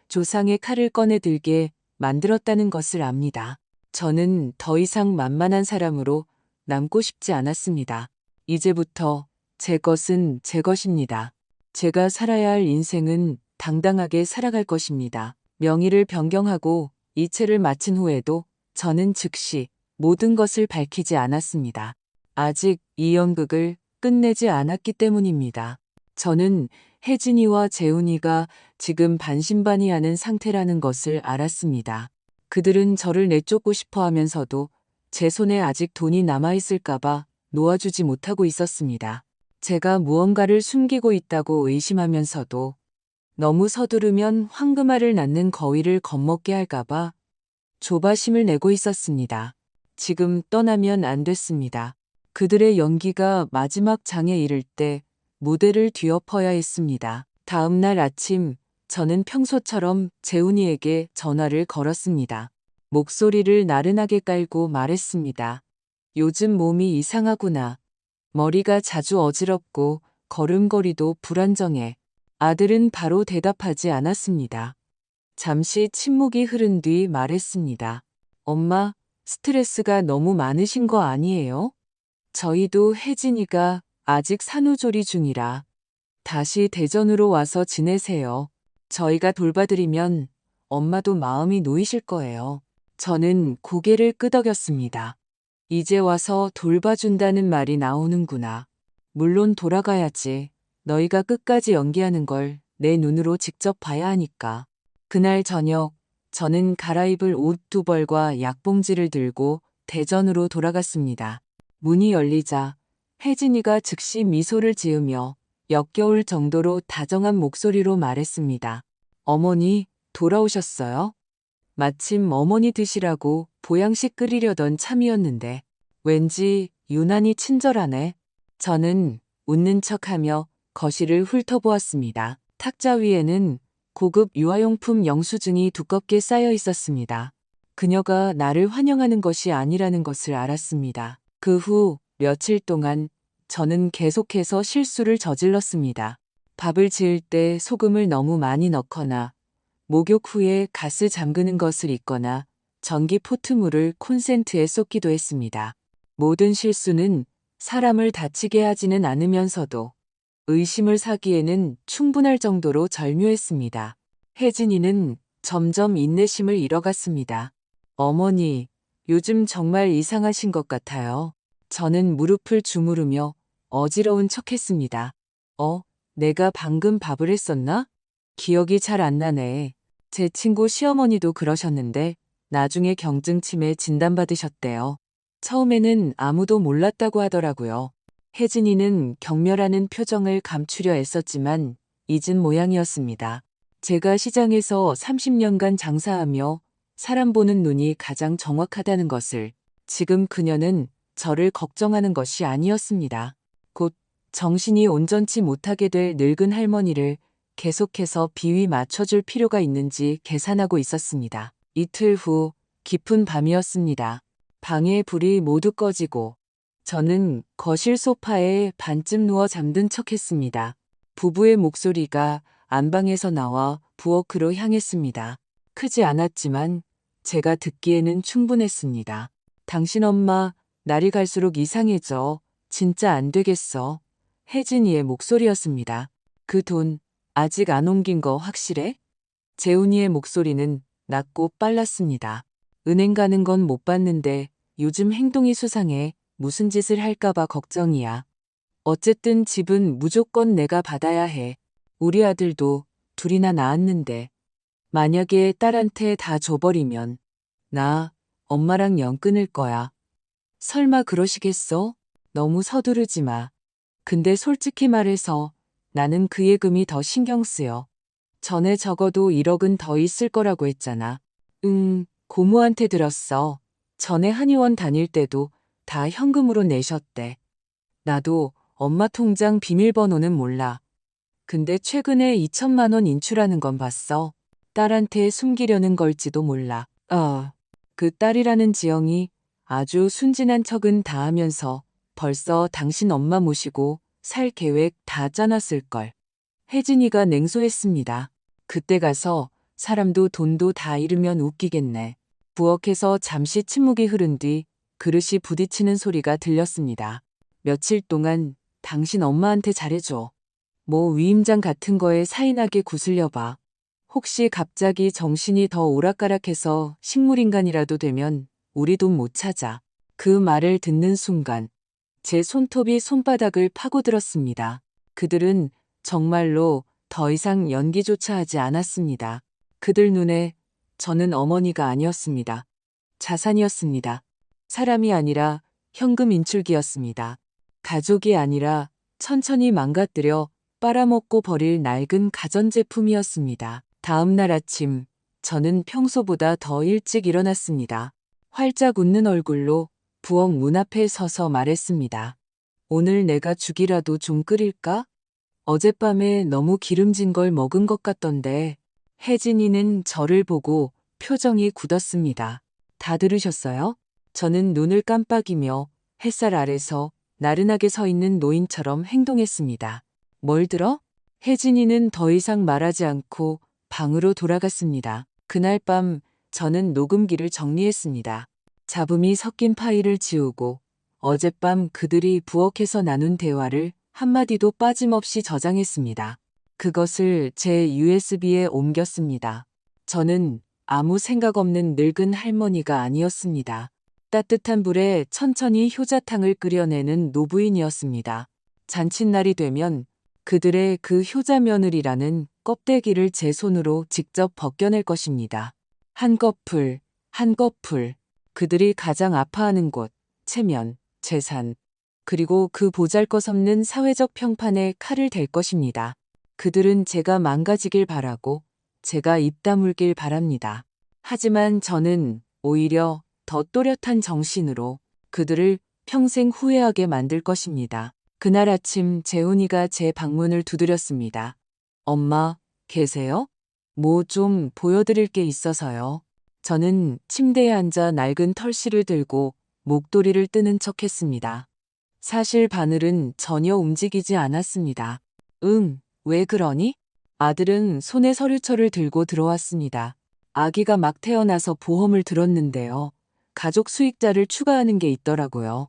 조상의 칼을 꺼내 들게 만들었다는 것을 압니다. 저는 더 이상 만만한 사람으로 남고 싶지 않았습니다. 이제부터 제 것은 제 것입니다. 제가 살아야 할 인생은 당당하게 살아갈 것입니다. 명의를 변경하고 이체를 마친 후에도 저는 즉시 모든 것을 밝히지 않았습니다. 아직 이 연극을 끝내지 않았기 때문입니다. 저는 혜진이와 재훈이가 지금 반신반의하는 상태라는 것을 알았습니다. 그들은 저를 내쫓고 싶어 하면서도 제 손에 아직 돈이 남아있을까봐 놓아주지 못하고 있었습니다. 제가 무언가를 숨기고 있다고 의심하면서도 너무 서두르면 황금알을 낳는 거위를 겁먹게 할까봐 조바심을 내고 있었습니다. 지금 떠나면 안 됐습니다. 그들의 연기가 마지막 장에 이를 때 무대를 뒤엎어야 했습니다. 다음 날 아침 저는 평소처럼 재훈이에게 전화를 걸었습니다. 목소리를 나른하게 깔고 말했습니다. 요즘 몸이 이상하구나. 머리가 자주 어지럽고 걸음걸이도 불안정해. 아들은 바로 대답하지 않았습니다. 잠시 침묵이 흐른 뒤 말했습니다. 엄마, 스트레스가 너무 많으신 거 아니에요? 저희도 혜진이가 아직 산후조리 중이라 다시 대전으로 와서 지내세요. 저희가 돌봐드리면 엄마도 마음이 놓이실 거예요. 저는 고개를 끄덕였습니다. 이제 와서 돌봐준다는 말이 나오는구나. 물론 돌아가야지. 너희가 끝까지 연기하는 걸 내 눈으로 직접 봐야 하니까. 그날 저녁 저는 갈아입을 옷 두 벌과 약봉지를 들고 대전으로 돌아갔습니다. 문이 열리자 혜진이가 즉시 미소를 지으며 역겨울 정도로 다정한 목소리로 말했습니다. 어머니, 돌아오셨어요? 마침 어머니 드시라고 보양식 끓이려던 참이었는데 왠지 유난히 친절하네. 저는 웃는 척하며 거실을 훑어보았습니다. 탁자 위에는 고급 유아용품 영수증이 두껍게 쌓여 있었습니다. 그녀가 나를 환영하는 것이 아니라는 것을 알았습니다. 그 후 며칠 동안 저는 계속해서 실수를 저질렀습니다. 밥을 지을 때 소금을 너무 많이 넣거나 목욕 후에 가스 잠그는 것을 잊거나 전기 포트물을 콘센트에 쏟기도 했습니다. 모든 실수는 사람을 다치게 하지는 않으면서도 의심을 사기에는 충분할 정도로 절묘했습니다. 혜진이는 점점 인내심을 잃어갔습니다. 어머니, 요즘 정말 이상하신 것 같아요. 저는 무릎을 주무르며 어지러운 척했습니다. 내가 방금 밥을 했었나? 기억이 잘 안 나네. 제 친구 시어머니도 그러셨는데 나중에 경증침에 진단받으셨대요. 처음에는 아무도 몰랐다고 하더라고요. 혜진이는 경멸하는 표정을 감추려 애썼지만 잊은 모양이었습니다. 제가 시장에서 30년간 장사하며 사람 보는 눈이 가장 정확하다는 것을 지금 그녀는 저를 걱정하는 것이 아니었습니다. 곧 정신이 온전치 못하게 될 늙은 할머니를 계속해서 비위 맞춰줄 필요가 있는지 계산하고 있었습니다. 이틀 후 깊은 밤이었습니다. 방의 불이 모두 꺼지고 저는 거실 소파에 반쯤 누워 잠든 척했습니다. 부부의 목소리가 안방에서 나와 부엌으로 향했습니다. 크지 않았지만 제가 듣기에는 충분했습니다. 당신 엄마 날이 갈수록 이상해져. 진짜 안 되겠어. 혜진이의 목소리였습니다. 그 돈 아직 안 옮긴 거 확실해? 재훈이의 목소리는 낮고 빨랐습니다. 은행 가는 건 못 봤는데 요즘 행동이 수상해. 무슨 짓을 할까봐 걱정이야. 어쨌든 집은 무조건 내가 받아야 해. 우리 아들도 둘이나 낳았는데 만약에 딸한테 다 줘버리면 나 엄마랑 연 끊을 거야. 설마 그러시겠어? 너무 서두르지 마. 근데 솔직히 말해서 나는 그 예금이 더 신경 쓰여. 전에 적어도 1억은 더 있을 거라고 했잖아. 고모한테 들었어. 전에 한의원 다닐 때도 다 현금으로 내셨대. 나도 엄마 통장 비밀번호는 몰라. 근데 최근에 2천만 원 인출하는 건 봤어. 딸한테 숨기려는 걸지도 몰라. 그 딸이라는 지영이 아주 순진한 척은 다 하면서 벌써 당신 엄마 모시고 살 계획 다 짜놨을걸. 혜진이가 냉소했습니다. 그때 가서 사람도 돈도 다 잃으면 웃기겠네. 부엌에서 잠시 침묵이 흐른 뒤 그릇이 부딪히는 소리가 들렸습니다. 며칠 동안 당신 엄마한테 잘해줘. 뭐 위임장 같은 거에 사인하게 구슬려봐. 혹시 갑자기 정신이 더 오락가락해서 식물인간이라도 되면 우리 돈 못 찾아. 그 말을 듣는 순간 제 손톱이 손바닥을 파고들었습니다. 그들은 정말로 더 이상 연기조차 하지 않았습니다. 그들 눈에 저는 어머니가 아니었습니다. 자산이었습니다. 사람이 아니라 현금 인출기였습니다. 가족이 아니라 천천히 망가뜨려 빨아먹고 버릴 낡은 가전제품이었습니다. 다음 날 아침 저는 평소보다 더 일찍 일어났습니다. 활짝 웃는 얼굴로 부엌 문 앞에 서서 말했습니다. 오늘 내가 죽이라도 좀 끓일까? 어젯밤에 너무 기름진 걸 먹은 것 같던데. 혜진이는 저를 보고 표정이 굳었습니다. 다 들으셨어요? 저는 눈을 깜빡이며 햇살 아래서 나른하게 서 있는 노인처럼 행동했습니다. 뭘 들어? 혜진이는 더 이상 말하지 않고 방으로 돌아갔습니다. 그날 밤 저는 녹음기를 정리했습니다. 잡음이 섞인 파일을 지우고 어젯밤 그들이 부엌에서 나눈 대화를 한마디도 빠짐없이 저장했습니다. 그것을 제 USB에 옮겼습니다. 저는 아무 생각 없는 늙은 할머니가 아니었습니다. 따뜻한 불에 천천히 효자탕을 끓여내는 노부인이었습니다. 잔칫날이 되면 그들의 그 효자 며느리라는 껍데기를 제 손으로 직접 벗겨낼 것입니다. 한 커플, 한 커플. 그들이 가장 아파하는 곳, 체면, 재산, 그리고 그 보잘것없는 사회적 평판에 칼을 댈 것입니다. 그들은 제가 망가지길 바라고 제가 입 다물길 바랍니다. 하지만 저는 오히려 더 또렷한 정신으로 그들을 평생 후회하게 만들 것입니다. 그날 아침 재훈이가 제 방문을 두드렸습니다. 엄마, 계세요? 뭐 좀 보여드릴 게 있어서요. 저는 침대에 앉아 낡은 털실을 들고 목도리를 뜨는 척 했습니다. 사실 바늘은 전혀 움직이지 않았습니다. 왜 그러니? 아들은 손에 서류철을 들고 들어왔습니다. 아기가 막 태어나서 보험을 들었는데요. 가족 수익자를 추가하는 게 있더라고요.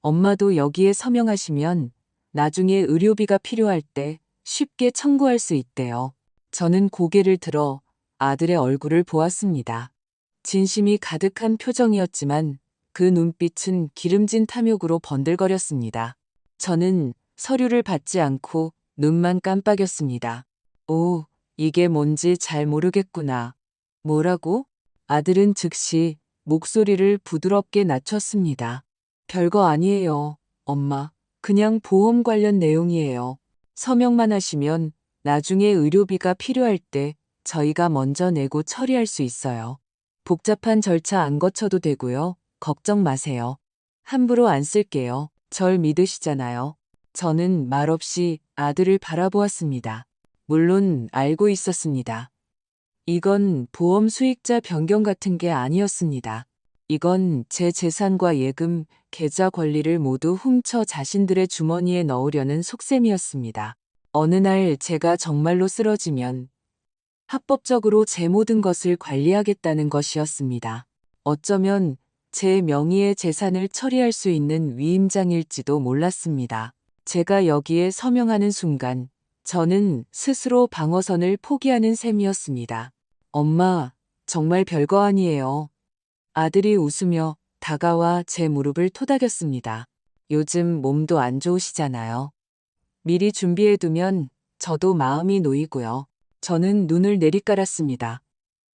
엄마도 여기에 서명하시면 나중에 의료비가 필요할 때 쉽게 청구할 수 있대요. 저는 고개를 들어 아들의 얼굴을 보았습니다. 진심이 가득한 표정이었지만 그 눈빛은 기름진 탐욕으로 번들거렸습니다. 저는 서류를 받지 않고 눈만 깜빡였습니다. 오, 이게 뭔지 잘 모르겠구나. 뭐라고? 아들은 즉시 목소리를 부드럽게 낮췄습니다. 별거 아니에요, 엄마. 그냥 보험 관련 내용이에요. 서명만 하시면 나중에 의료비가 필요할 때 저희가 먼저 내고 처리할 수 있어요. 복잡한 절차 안 거쳐도 되고요. 걱정 마세요. 함부로 안 쓸게요. 절 믿으시잖아요. 저는 말없이 아들을 바라보았습니다. 물론 알고 있었습니다. 이건 보험 수익자 변경 같은 게 아니었습니다. 이건 제 재산과 예금, 계좌 권리를 모두 훔쳐 자신들의 주머니에 넣으려는 속셈이었습니다. 어느 날 제가 정말로 쓰러지면 합법적으로 제 모든 것을 관리하겠다는 것이었습니다. 어쩌면 제 명의의 재산을 처리할 수 있는 위임장일지도 몰랐습니다. 제가 여기에 서명하는 순간 저는 스스로 방어선을 포기하는 셈이었습니다. 엄마, 정말 별거 아니에요. 아들이 웃으며 다가와 제 무릎을 토닥였습니다. 요즘 몸도 안 좋으시잖아요. 미리 준비해두면 저도 마음이 놓이고요. 저는 눈을 내리깔았습니다.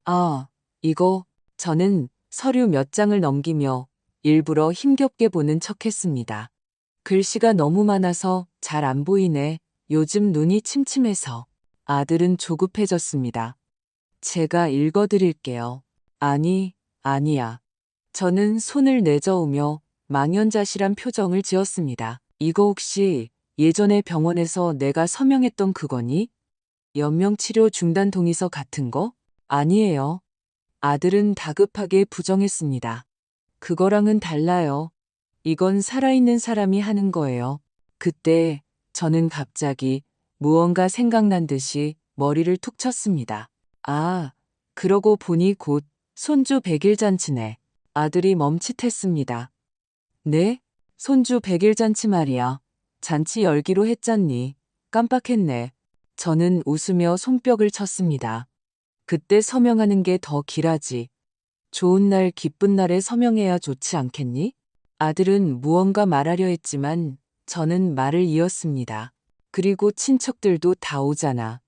아, 이거, 저는 서류 몇 장을 넘기며 일부러 힘겹게 보는 척했습니다. 글씨가 너무 많아서 잘 안 보이네. 요즘 눈이 침침해서. 아들은 조급해졌습니다. 제가 읽어드릴게요. 아니, 아니야. 저는 손을 내저으며 망연자실한 표정을 지었습니다. 이거 혹시 예전에 병원에서 내가 서명했던 그거니? 연명치료 중단 동의서 같은 거? 아니에요. 아들은 다급하게 부정했습니다. 그거랑은 달라요. 이건 살아있는 사람이 하는 거예요. 그때 저는 갑자기 무언가 생각난 듯이 머리를 툭 쳤습니다. 아, 그러고 보니 곧 손주 100일 잔치네. 아들이 멈칫했습니다. 네? 손주 100일 잔치 말이야. 잔치 열기로 했잖니. 깜빡했네. 저는 웃으며 손뼉을 쳤습니다. 그때 서명하는 게 더 길하지. 좋은 날 기쁜 날에 서명해야 좋지 않겠니? 아들은 무언가 말하려 했지만 저는 말을 이었습니다. 그리고 친척들도 다 오잖아.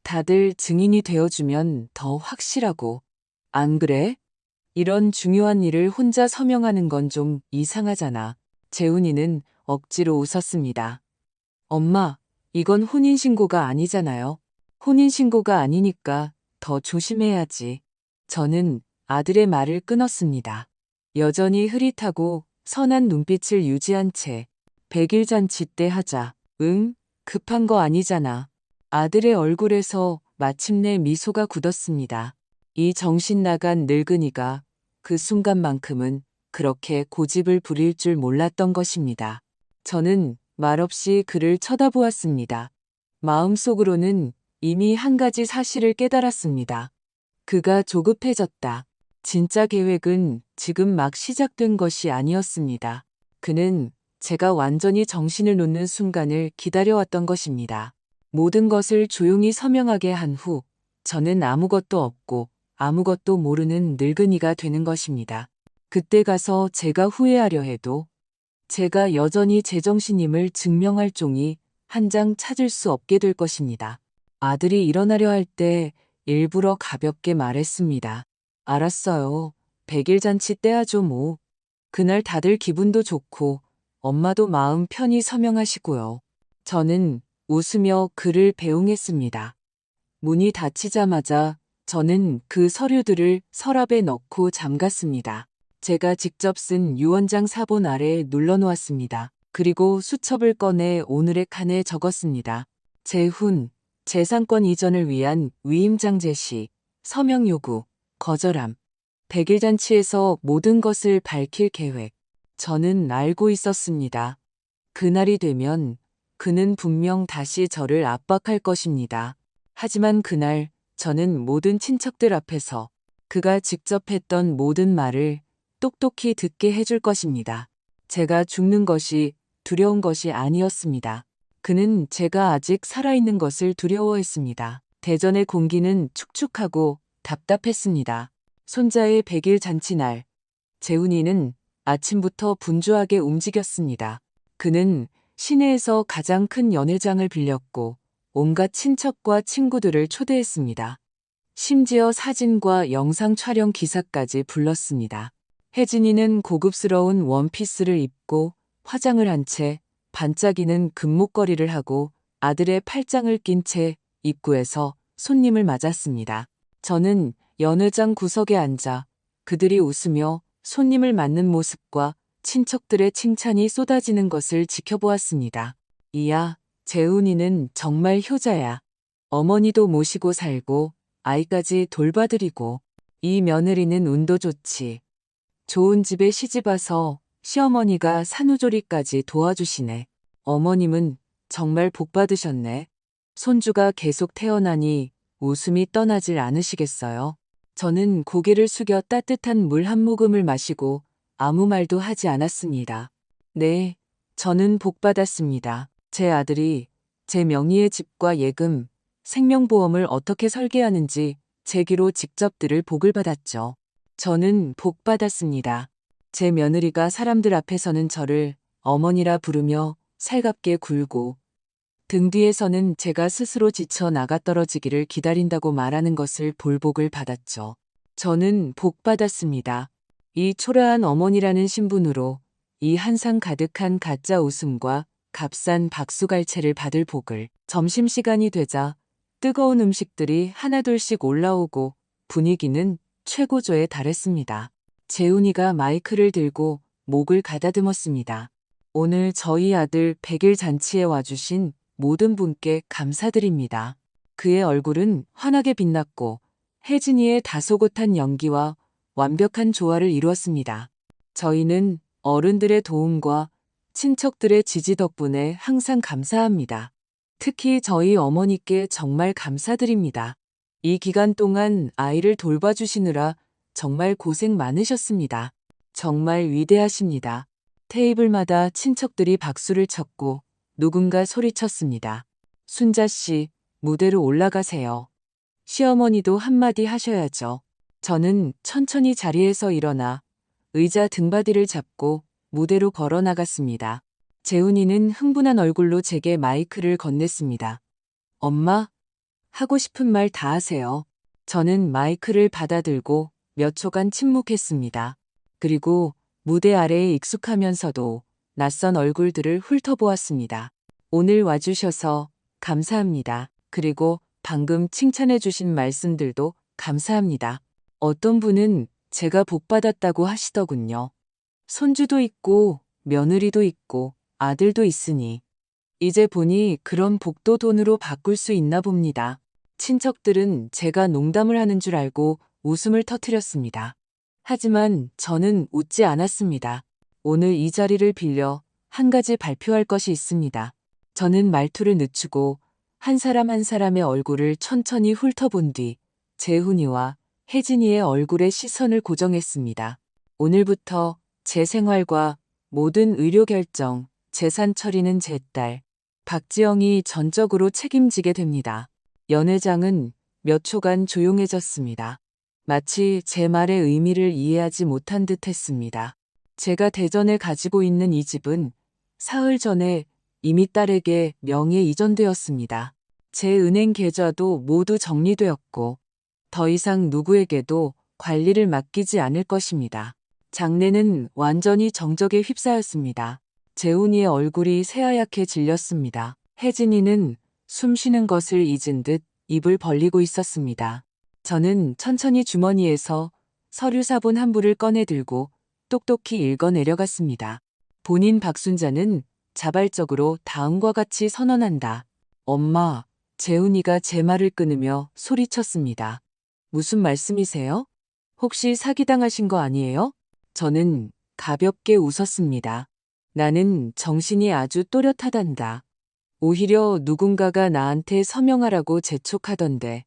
다들 증인이 되어주면 더 확실하고. 안 그래? 이런 중요한 일을 혼자 서명하는 건 좀 이상하잖아. 재훈이는 억지로 웃었습니다. 엄마, 이건 혼인신고가 아니잖아요. 혼인신고가 아니니까 더 조심해야지. 저는 아들의 말을 끊었습니다. 여전히 흐릿하고 선한 눈빛을 유지한 채 100일 잔치 때 하자. 응? 급한 거 아니잖아. 아들의 얼굴에서 마침내 미소가 굳었습니다. 이 정신 나간 늙은이가 그 순간만큼은 그렇게 고집을 부릴 줄 몰랐던 것입니다. 저는 말없이 그를 쳐다보았습니다. 마음속으로는 이미 한 가지 사실을 깨달았습니다. 그가 조급해졌다. 진짜 계획은 지금 막 시작된 것이 아니었습니다. 그는 제가 완전히 정신을 놓는 순간을 기다려왔던 것입니다. 모든 것을 조용히 서명하게 한 후 저는 아무것도 없고 아무것도 모르는 늙은이가 되는 것입니다. 그때 가서 제가 후회하려 해도 제가 여전히 제정신임을 증명할 종이 한 장 찾을 수 없게 될 것입니다. 아들이 일어나려 할 때 일부러 가볍게 말했습니다. 알았어요. 100일 잔치 때야죠 뭐. 그날 다들 기분도 좋고 엄마도 마음 편히 서명하시고요. 저는 웃으며 그를 배웅했습니다. 문이 닫히자마자 저는 그 서류들을 서랍에 넣고 잠갔습니다. 제가 직접 쓴 유언장 사본 아래에 눌러놓았습니다. 그리고 수첩을 꺼내 오늘의 칸에 적었습니다. 재훈, 재산권 이전을 위한 위임장 제시, 서명 요구, 거절함. 100일 잔치에서 모든 것을 밝힐 계획. 저는 알고 있었습니다. 그날이 되면 그는 분명 다시 저를 압박할 것입니다. 하지만 그날 저는 모든 친척들 앞에서 그가 직접 했던 모든 말을 똑똑히 듣게 해줄 것입니다. 제가 죽는 것이 두려운 것이 아니었습니다. 그는 제가 아직 살아있는 것을 두려워했습니다. 대전의 공기는 축축하고 답답했습니다. 손자의 100일 잔치날, 재훈이는 아침부터 분주하게 움직였습니다. 그는 시내에서 가장 큰 연회장을 빌렸고 온갖 친척과 친구들을 초대했습니다. 심지어 사진과 영상 촬영 기사까지 불렀습니다. 혜진이는 고급스러운 원피스를 입고 화장을 한 채 반짝이는 금목걸이를 하고 아들의 팔짱을 낀 채 입구에서 손님을 맞았습니다. 저는 연회장 구석에 앉아 그들이 웃으며 손님을 맞는 모습과 친척들의 칭찬이 쏟아지는 것을 지켜보았습니다. 이야, 재훈이는 정말 효자야. 어머니도 모시고 살고 아이까지 돌봐드리고 이 며느리는 운도 좋지. 좋은 집에 시집와서 시어머니가 산후조리까지 도와주시네. 어머님은 정말 복 받으셨네. 손주가 계속 태어나니 웃음이 떠나질 않으시겠어요? 저는 고개를 숙여 따뜻한 물 한 모금을 마시고 아무 말도 하지 않았습니다. 네, 저는 복 받았습니다. 제 아들이 제 명의의 집과 예금, 생명보험을 어떻게 설계하는지 제 귀로 직접 들을 복을 받았죠. 저는 복 받았습니다. 제 며느리가 사람들 앞에서는 저를 어머니라 부르며 살갑게 굴고 등 뒤에서는 제가 스스로 지쳐 나가떨어지기를 기다린다고 말하는 것을 볼 복을 받았죠. 저는 복 받았습니다. 이 초라한 어머니라는 신분으로 이 한상 가득한 가짜 웃음과 값싼 박수갈채를 받을 복을. 점심시간이 되자 뜨거운 음식들이 하나둘씩 올라오고 분위기는 최고조에 달했습니다. 재훈이가 마이크를 들고 목을 가다듬었습니다. 오늘 저희 아들 100일 잔치에 와주신 모든 분께 감사드립니다. 그의 얼굴은 환하게 빛났고 혜진이의 다소곳한 연기와 완벽한 조화를 이루었습니다. 저희는 어른들의 도움과 친척들의 지지 덕분에 항상 감사합니다. 특히 저희 어머니께 정말 감사드립니다. 이 기간 동안 아이를 돌봐주시느라 정말 고생 많으셨습니다. 정말 위대하십니다. 테이블마다 친척들이 박수를 쳤고 누군가 소리쳤습니다. 순자 씨, 무대로 올라가세요. 시어머니도 한마디 하셔야죠. 저는 천천히 자리에서 일어나 의자 등받이를 잡고 무대로 걸어 나갔습니다. 재훈이는 흥분한 얼굴로 제게 마이크를 건넸습니다. 엄마, 하고 싶은 말 다 하세요. 저는 마이크를 받아들고 몇 초간 침묵했습니다. 그리고 무대 아래에 익숙하면서도 낯선 얼굴들을 훑어보았습니다. 오늘 와주셔서 감사합니다. 그리고 방금 칭찬해주신 말씀들도 감사합니다. 어떤 분은 제가 복받았다고 하시더군요. 손주도 있고 며느리도 있고 아들도 있으니 이제 보니 그런 복도 돈으로 바꿀 수 있나 봅니다. 친척들은 제가 농담을 하는 줄 알고 웃음을 터뜨렸습니다. 하지만 저는 웃지 않았습니다. 오늘 이 자리를 빌려 한 가지 발표할 것이 있습니다. 저는 말투를 늦추고 한 사람 한 사람의 얼굴을 천천히 훑어본 뒤 재훈이와 혜진이의 얼굴에 시선을 고정했습니다. 오늘부터 제 생활과 모든 의료 결정, 재산 처리는 제 딸 박지영이 전적으로 책임지게 됩니다. 연회장은 몇 초간 조용해졌습니다. 마치 제 말의 의미를 이해하지 못한 듯 했습니다. 제가 대전에 가지고 있는 이 집은 사흘 전에 이미 딸에게 명의에 이전되었습니다. 제 은행 계좌도 모두 정리되었고 더 이상 누구에게도 관리를 맡기지 않을 것입니다. 장내는 완전히 정적에 휩싸였습니다. 재훈이의 얼굴이 새하얗게 질렸습니다. 혜진이는 숨 쉬는 것을 잊은 듯 입을 벌리고 있었습니다. 저는 천천히 주머니에서 서류사본 한 부를 꺼내 들고 똑똑히 읽어 내려갔습니다. 본인 박순자는 자발적으로 다음과 같이 선언한다. 엄마, 재훈이가 제 말을 끊으며 소리쳤습니다. 무슨 말씀이세요? 혹시 사기당하신 거 아니에요? 저는 가볍게 웃었습니다. 나는 정신이 아주 또렷하단다. 오히려 누군가가 나한테 서명하라고 재촉하던데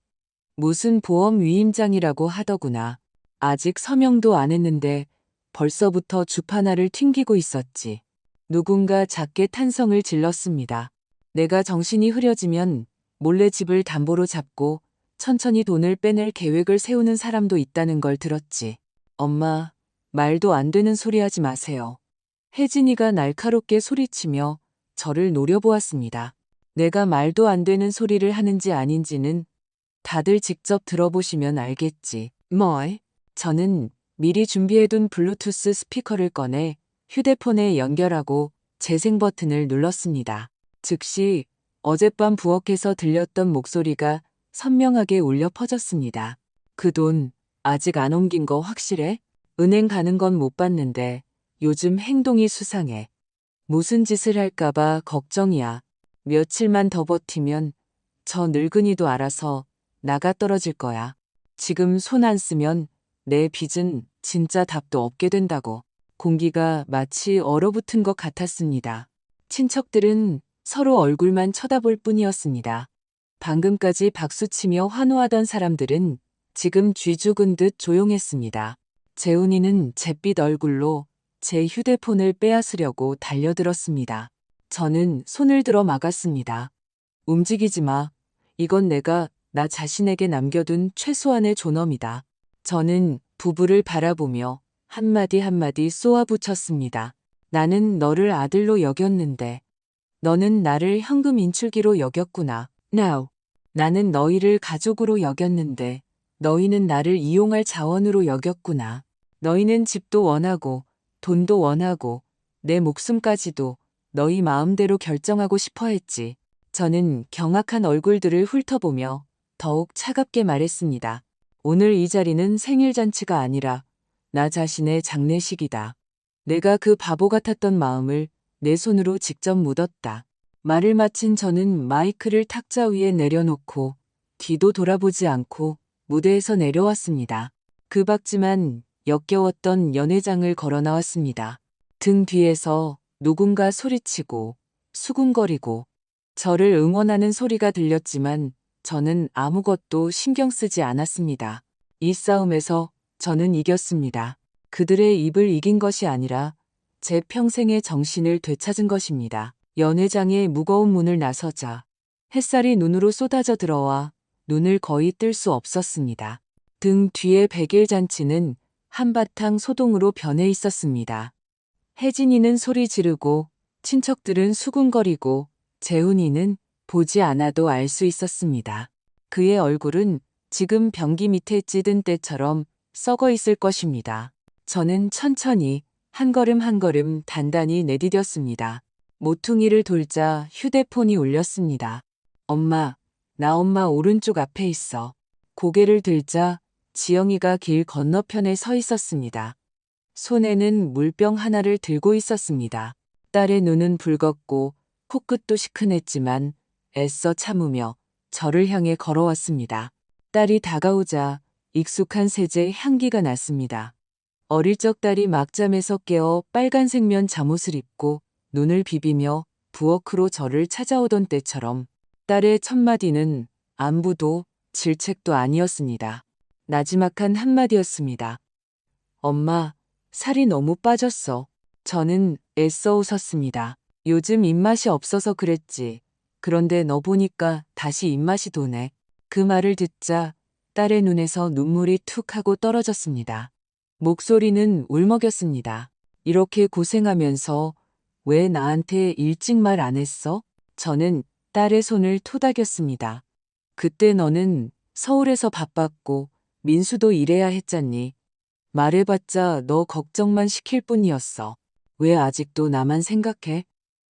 무슨 보험 위임장이라고 하더구나. 아직 서명도 안 했는데 벌써부터 주파나를 튕기고 있었지. 누군가 작게 탄성을 질렀습니다. 내가 정신이 흐려지면 몰래 집을 담보로 잡고 천천히 돈을 빼낼 계획을 세우는 사람도 있다는 걸 들었지. 엄마, 말도 안 되는 소리 하지 마세요. 혜진이가 날카롭게 소리치며 저를 노려보았습니다. 내가 말도 안 되는 소리를 하는지 아닌지는 다들 직접 들어보시면 알겠지. 뭘? 저는 미리 준비해둔 블루투스 스피커를 꺼내 휴대폰에 연결하고 재생 버튼을 눌렀습니다. 즉시 어젯밤 부엌에서 들렸던 목소리가 선명하게 울려 퍼졌습니다. 그 돈 아직 안 옮긴 거 확실해? 은행 가는 건 못 봤는데 요즘 행동이 수상해. 무슨 짓을 할까봐 걱정이야. 며칠만 더 버티면 저 늙은이도 알아서 나가 떨어질 거야. 지금 손 안 쓰면 내 빚은 진짜 답도 없게 된다고. 공기가 마치 얼어붙은 것 같았습니다. 친척들은 서로 얼굴만 쳐다볼 뿐이었습니다. 방금까지 박수치며 환호하던 사람들은 지금 쥐 죽은 듯 조용했습니다. 재훈이는 잿빛 얼굴로 제 휴대폰을 빼앗으려고 달려들었습니다. 저는 손을 들어 막았습니다. 움직이지 마. 이건 내가 나 자신에게 남겨둔 최소한의 존엄이다. 저는 부부를 바라보며 한마디 한마디 쏘아붙였습니다. 나는 너를 아들로 여겼는데 너는 나를 현금 인출기로 여겼구나. Now. 나는 너희를 가족으로 여겼는데 너희는 나를 이용할 자원으로 여겼구나. 너희는 집도 원하고 돈도 원하고 내 목숨까지도 너희 마음대로 결정하고 싶어 했지. 저는 경악한 얼굴들을 훑어보며 더욱 차갑게 말했습니다. 오늘 이 자리는 생일잔치가 아니라 나 자신의 장례식이다. 내가 그 바보 같았던 마음을 내 손으로 직접 묻었다. 말을 마친 저는 마이크를 탁자 위에 내려놓고 뒤도 돌아보지 않고 무대에서 내려왔습니다. 급박지만 역겨웠던 연회장을 걸어 나왔습니다. 등 뒤에서 누군가 소리치고 수군거리고 저를 응원하는 소리가 들렸지만 저는 아무것도 신경 쓰지 않았습니다. 이 싸움에서 저는 이겼습니다. 그들의 입을 이긴 것이 아니라 제 평생의 정신을 되찾은 것입니다. 연회장의 무거운 문을 나서자 햇살이 눈으로 쏟아져 들어와 눈을 거의 뜰 수 없었습니다. 등 뒤의 백일잔치는 한바탕 소동으로 변해 있었습니다. 혜진이는 소리 지르고 친척들은 수군거리고 재훈이는 보지 않아도 알 수 있었습니다. 그의 얼굴은 지금 변기 밑에 찌든 때처럼 썩어 있을 것입니다. 저는 천천히 한 걸음 한 걸음 단단히 내디뎠습니다. 모퉁이를 돌자 휴대폰이 울렸습니다. 엄마, 나 엄마 오른쪽 앞에 있어. 고개를 들자 지영이가 길 건너편에 서 있었습니다. 손에는 물병 하나를 들고 있었습니다. 딸의 눈은 붉었고 코끝도 시큰했지만 애써 참으며 저를 향해 걸어왔습니다. 딸이 다가오자 익숙한 세제 향기가 났습니다. 어릴 적 딸이 막잠에서 깨어 빨간색 면 잠옷을 입고 눈을 비비며 부엌으로 저를 찾아오던 때처럼 딸의 첫마디는 안부도 질책도 아니었습니다. 나지막한 한마디였습니다. 엄마, 살이 너무 빠졌어. 저는 애써 웃었습니다. 요즘 입맛이 없어서 그랬지. 그런데 너 보니까 다시 입맛이 도네. 그 말을 듣자 딸의 눈에서 눈물이 툭 하고 떨어졌습니다. 목소리는 울먹였습니다. 이렇게 고생하면서 왜 나한테 일찍 말 안 했어? 저는 딸의 손을 토닥였습니다. 그때 너는 서울에서 바빴고 민수도 이래야 했잖니. 말해봤자 너 걱정만 시킬 뿐이었어. 왜 아직도 나만 생각해?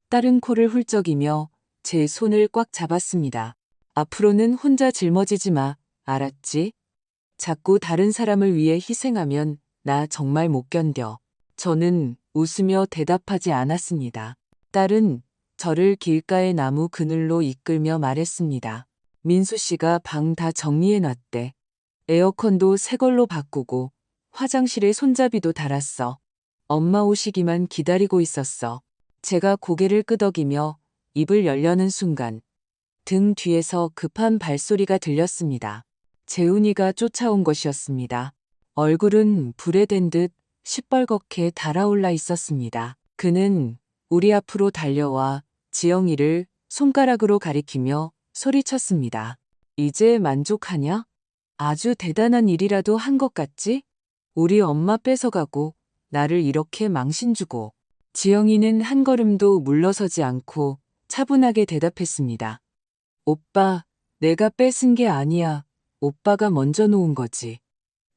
딸은 코를 훌쩍이며 제 손을 꽉 잡았습니다. 앞으로는 혼자 짊어지지 마. 알았지? 자꾸 다른 사람을 위해 희생하면 나 정말 못 견뎌. 저는 웃으며 대답하지 않았습니다. 딸은 저를 길가의 나무 그늘로 이끌며 말했습니다. 민수 씨가 방 다 정리해 놨대. 에어컨도 새 걸로 바꾸고 화장실에 손잡이도 달았어. 엄마 오시기만 기다리고 있었어. 제가 고개를 끄덕이며 입을 열려는 순간 등 뒤에서 급한 발소리가 들렸습니다. 재훈이가 쫓아온 것이었습니다. 얼굴은 불에 댄 듯 시뻘겋게 달아올라 있었습니다. 그는 우리 앞으로 달려와 지영이를 손가락으로 가리키며 소리쳤습니다. 이제 만족하냐? 아주 대단한 일이라도 한 것 같지? 우리 엄마 뺏어가고 나를 이렇게 망신 주고. 지영이는 한 걸음도 물러서지 않고 차분하게 대답했습니다. 오빠, 내가 뺏은 게 아니야. 오빠가 먼저 놓은 거지.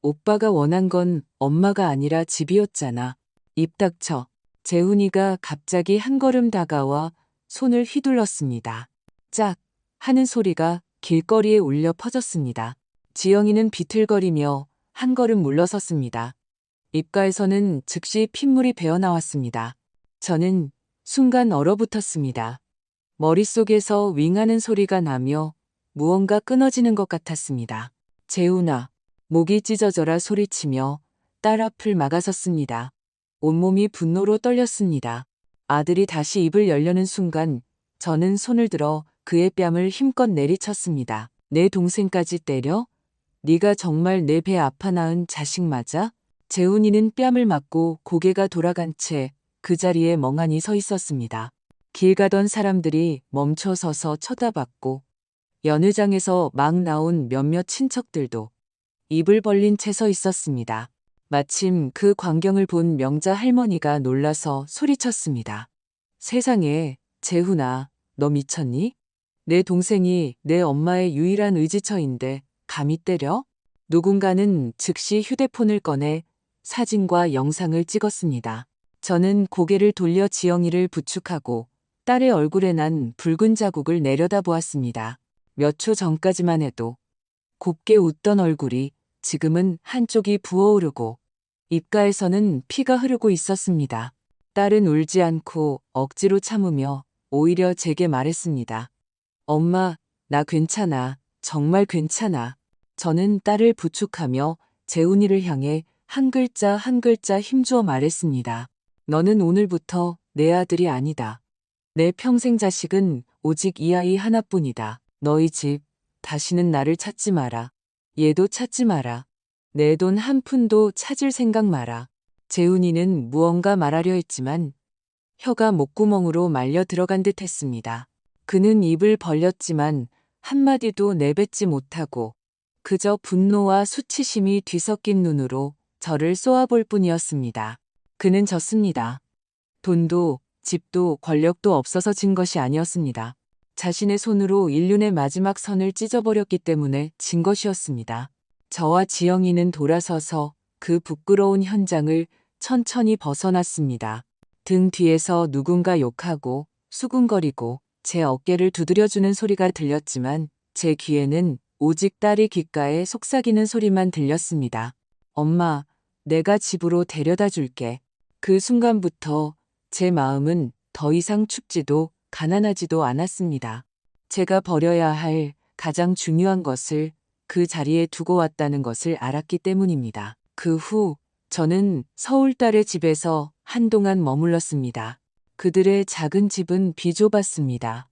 오빠가 원한 건 엄마가 아니라 집이었잖아. 입 닥쳐. 재훈이가 갑자기 한 걸음 다가와 손을 휘둘렀습니다. 짝 하는 소리가 길거리에 울려 퍼졌습니다. 지영이는 비틀거리며 한 걸음 물러섰습니다. 입가에서는 즉시 핏물이 배어나왔습니다. 저는 순간 얼어붙었습니다. 머릿속에서 윙하는 소리가 나며 무언가 끊어지는 것 같았습니다. 재훈아, 목이 찢어져라 소리치며 딸 앞을 막아섰습니다. 온몸이 분노로 떨렸습니다. 아들이 다시 입을 열려는 순간 저는 손을 들어 그의 뺨을 힘껏 내리쳤습니다. 내 동생까지 때려? 네가 정말 내 배 아파 낳은 자식 맞아? 재훈이는 뺨을 맞고 고개가 돌아간 채 그 자리에 멍하니 서 있었습니다. 길 가던 사람들이 멈춰 서서 쳐다봤고 연회장에서 막 나온 몇몇 친척들도 입을 벌린 채 서 있었습니다. 마침 그 광경을 본 명자 할머니가 놀라서 소리쳤습니다. 세상에, 재훈아, 너 미쳤니? 내 동생이 내 엄마의 유일한 의지처인데 감히 때려? 누군가는 즉시 휴대폰을 꺼내 사진과 영상을 찍었습니다. 저는 고개를 돌려 지영이를 부축하고 딸의 얼굴에 난 붉은 자국을 내려다보았습니다. 몇 초 전까지만 해도 곱게 웃던 얼굴이 지금은 한쪽이 부어오르고 입가에서는 피가 흐르고 있었습니다. 딸은 울지 않고 억지로 참으며 오히려 제게 말했습니다. 엄마, 나 괜찮아. 정말 괜찮아. 저는 딸을 부축하며 재훈이를 향해 한 글자 한 글자 힘주어 말했습니다. 너는 오늘부터 내 아들이 아니다. 내 평생 자식은 오직 이 아이 하나뿐이다. 너희 집 다시는 나를 찾지 마라. 얘도 찾지 마라. 내 돈 한 푼도 찾을 생각 마라. 재훈이는 무언가 말하려 했지만 혀가 목구멍으로 말려 들어간 듯 했습니다. 그는 입을 벌렸지만 한마디도 내뱉지 못하고 그저 분노와 수치심이 뒤섞인 눈으로 저를 쏘아볼 뿐이었습니다. 그는 졌습니다. 돈도 집도 권력도 없어서 진 것이 아니었습니다. 자신의 손으로 인륜의 마지막 선을 찢어버렸기 때문에 진 것이었습니다. 저와 지영이는 돌아서서 그 부끄러운 현장을 천천히 벗어났습니다. 등 뒤에서 누군가 욕하고 수군거리고 제 어깨를 두드려주는 소리가 들렸지만 제 귀에는 오직 딸이 귓가에 속삭이는 소리만 들렸습니다. 엄마, 내가 집으로 데려다 줄게. 그 순간부터 제 마음은 더 이상 춥지도 가난하지도 않았습니다. 제가 버려야 할 가장 중요한 것을 그 자리에 두고 왔다는 것을 알았기 때문입니다. 그 후 저는 서울 딸의 집에서 한동안 머물렀습니다. 그들의 작은 집은 비좁았습니다.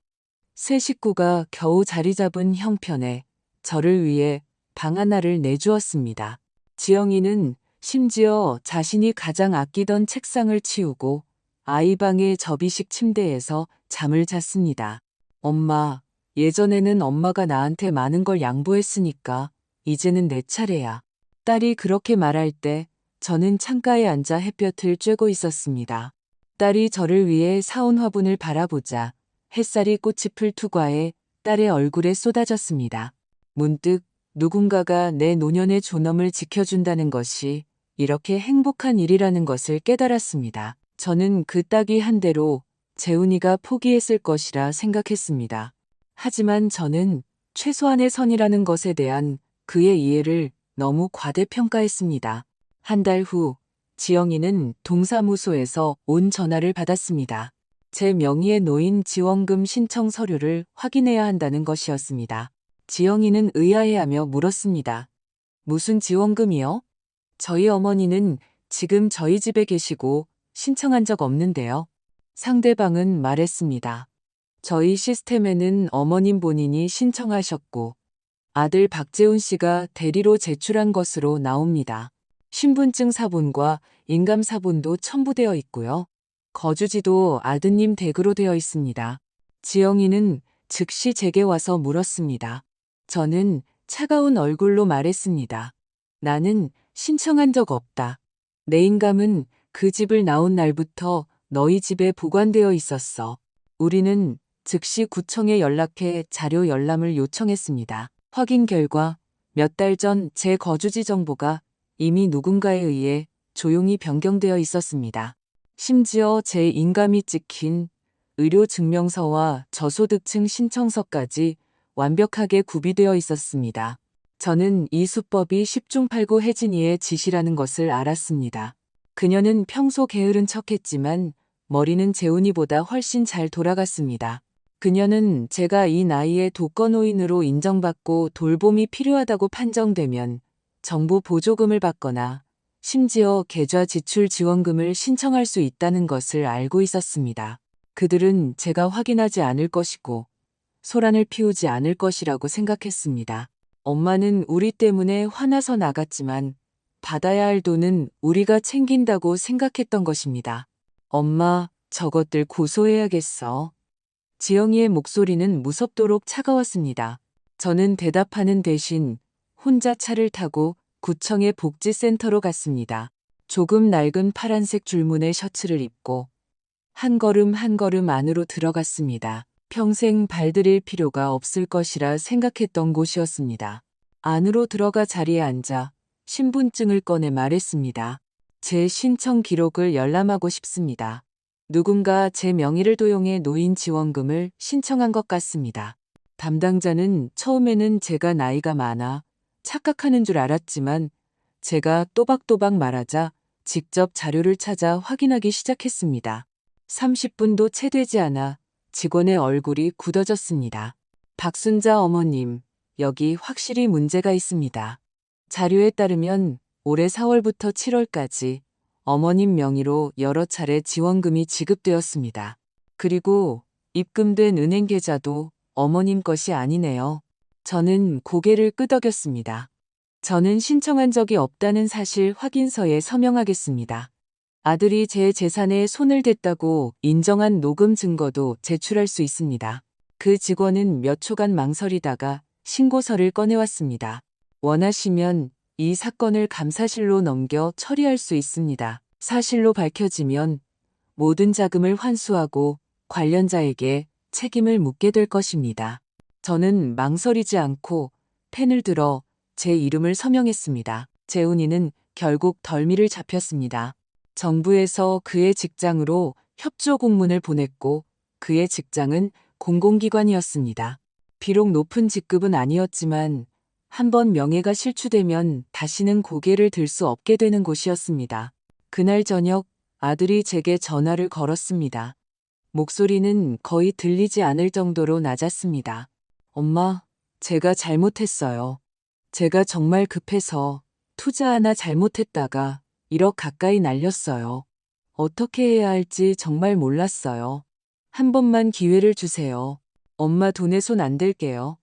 세 식구가 겨우 자리 잡은 형편에 저를 위해 방 하나를 내주었습니다. 지영이는 심지어 자신이 가장 아끼던 책상을 치우고 아이 방의 접이식 침대에서 잠을 잤습니다. 엄마, 예전에는 엄마가 나한테 많은 걸 양보했으니까 이제는 내 차례야. 딸이 그렇게 말할 때 저는 창가에 앉아 햇볕을 쬐고 있었습니다. 딸이 저를 위해 사온 화분을 바라보자 햇살이 꽃이 풀 투과에 딸의 얼굴에 쏟아졌습니다. 문득 누군가가 내 노년의 존엄을 지켜준다는 것이 이렇게 행복한 일이라는 것을 깨달았습니다. 저는 그 딱이 한 대로 재훈이가 포기했을 것이라 생각했습니다. 하지만 저는 최소한의 선이라는 것에 대한 그의 이해를 너무 과대평가했습니다. 한 달 후, 지영이는 동사무소에서 온 전화를 받았습니다. 제 명의의 노인 지원금 신청 서류를 확인해야 한다는 것이었습니다. 지영이는 의아해하며 물었습니다. 무슨 지원금이요? 저희 어머니는 지금 저희 집에 계시고 신청한 적 없는데요. 상대방은 말했습니다. 저희 시스템에는 어머님 본인이 신청하셨고 아들 박재훈 씨가 대리로 제출한 것으로 나옵니다. 신분증 사본과 인감 사본도 첨부되어 있고요. 거주지도 아드님 댁으로 되어 있습니다. 지영이는 즉시 제게 와서 물었습니다. 저는 차가운 얼굴로 말했습니다. 나는 신청한 적 없다. 내 인감은 그 집을 나온 날부터 너희 집에 보관되어 있었어. 우리는 즉시 구청에 연락해 자료 열람을 요청했습니다. 확인 결과 몇 달 전 제 거주지 정보가 이미 누군가에 의해 조용히 변경되어 있었습니다. 심지어 제 인감이 찍힌 의료증명서와 저소득층 신청서까지 완벽하게 구비되어 있었습니다. 저는 이 수법이 10중 8구 혜진이의 짓이라는 것을 알았습니다. 그녀는 평소 게으른 척했지만 머리는 재훈이보다 훨씬 잘 돌아갔습니다. 그녀는 제가 이 나이에 독거노인으로 인정받고 돌봄이 필요하다고 판정되면 정부 보조금을 받거나 심지어 계좌 지출 지원금을 신청할 수 있다는 것을 알고 있었습니다. 그들은 제가 확인하지 않을 것이고 소란을 피우지 않을 것이라고 생각했습니다. 엄마는 우리 때문에 화나서 나갔지만 받아야 할 돈은 우리가 챙긴다고 생각했던 것입니다. 엄마, 저것들 고소해야겠어. 지영이의 목소리는 무섭도록 차가웠습니다. 저는 대답하는 대신 혼자 차를 타고 구청의 복지센터로 갔습니다. 조금 낡은 파란색 줄무늬 셔츠를 입고 한 걸음 한 걸음 안으로 들어갔습니다. 평생 발들일 필요가 없을 것이라 생각했던 곳이었습니다. 안으로 들어가 자리에 앉아 신분증을 꺼내 말했습니다. 제 신청 기록을 열람하고 싶습니다. 누군가 제 명의를 도용해 노인 지원금을 신청한 것 같습니다. 담당자는 처음에는 제가 나이가 많아 착각하는 줄 알았지만 제가 또박또박 말하자 직접 자료를 찾아 확인하기 시작했습니다. 30분도 채 되지 않아 직원의 얼굴이 굳어졌습니다. 박순자 어머님, 여기 확실히 문제가 있습니다. 자료에 따르면 올해 4월부터 7월까지 어머님 명의로 여러 차례 지원금이 지급되었습니다. 그리고 입금된 은행 계좌도 어머님 것이 아니네요. 저는 고개를 끄덕였습니다. 저는 신청한 적이 없다는 사실 확인서에 서명하겠습니다. 아들이 제 재산에 손을 댔다고 인정한 녹음 증거도 제출할 수 있습니다. 그 직원은 몇 초간 망설이다가 신고서를 꺼내왔습니다. 원하시면 이 사건을 감사실로 넘겨 처리할 수 있습니다. 사실로 밝혀지면 모든 자금을 환수하고 관련자에게 책임을 묻게 될 것입니다. 저는 망설이지 않고 펜을 들어 제 이름을 서명했습니다. 재훈이는 결국 덜미를 잡혔습니다. 정부에서 그의 직장으로 협조 공문을 보냈고 그의 직장은 공공기관이었습니다. 비록 높은 직급은 아니었지만 한번 명예가 실추되면 다시는 고개를 들 수 없게 되는 곳이었습니다. 그날 저녁 아들이 제게 전화를 걸었습니다. 목소리는 거의 들리지 않을 정도로 낮았습니다. 엄마, 제가 잘못했어요. 제가 정말 급해서 투자 하나 잘못했다가 1억 가까이 날렸어요. 어떻게 해야 할지 정말 몰랐어요. 한 번만 기회를 주세요. 엄마 돈에 손 안 댈게요.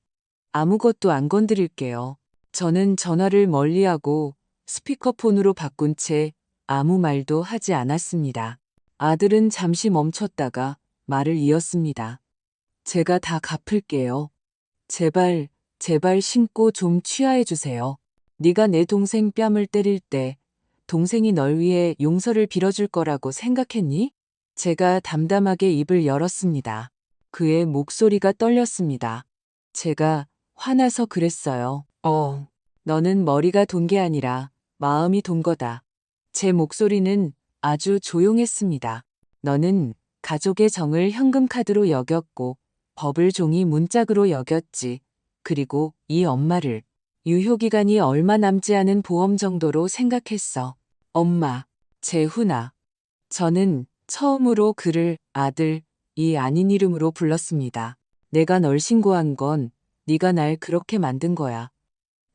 아무것도 안 건드릴게요. 저는 전화를 멀리하고 스피커폰으로 바꾼 채 아무 말도 하지 않았습니다. 아들은 잠시 멈췄다가 말을 이었습니다. 제가 다 갚을게요. 제발, 제발 신고 좀 취하해 주세요. 네가 내 동생 뺨을 때릴 때 동생이 널 위해 용서를 빌어줄 거라고 생각했니? 제가 담담하게 입을 열었습니다. 그의 목소리가 떨렸습니다. 제가 화나서 그랬어요. 너는 머리가 돈 게 아니라 마음이 돈 거다. 제 목소리는 아주 조용했습니다. 너는 가족의 정을 현금카드로 여겼고 법을 종이 문짝으로 여겼지. 그리고 이 엄마를 유효기간이 얼마 남지 않은 보험 정도로 생각했어. 엄마, 재훈아. 저는 처음으로 그를 아들, 이 아닌 이름으로 불렀습니다. 내가 널 신고한 건 네가 날 그렇게 만든 거야.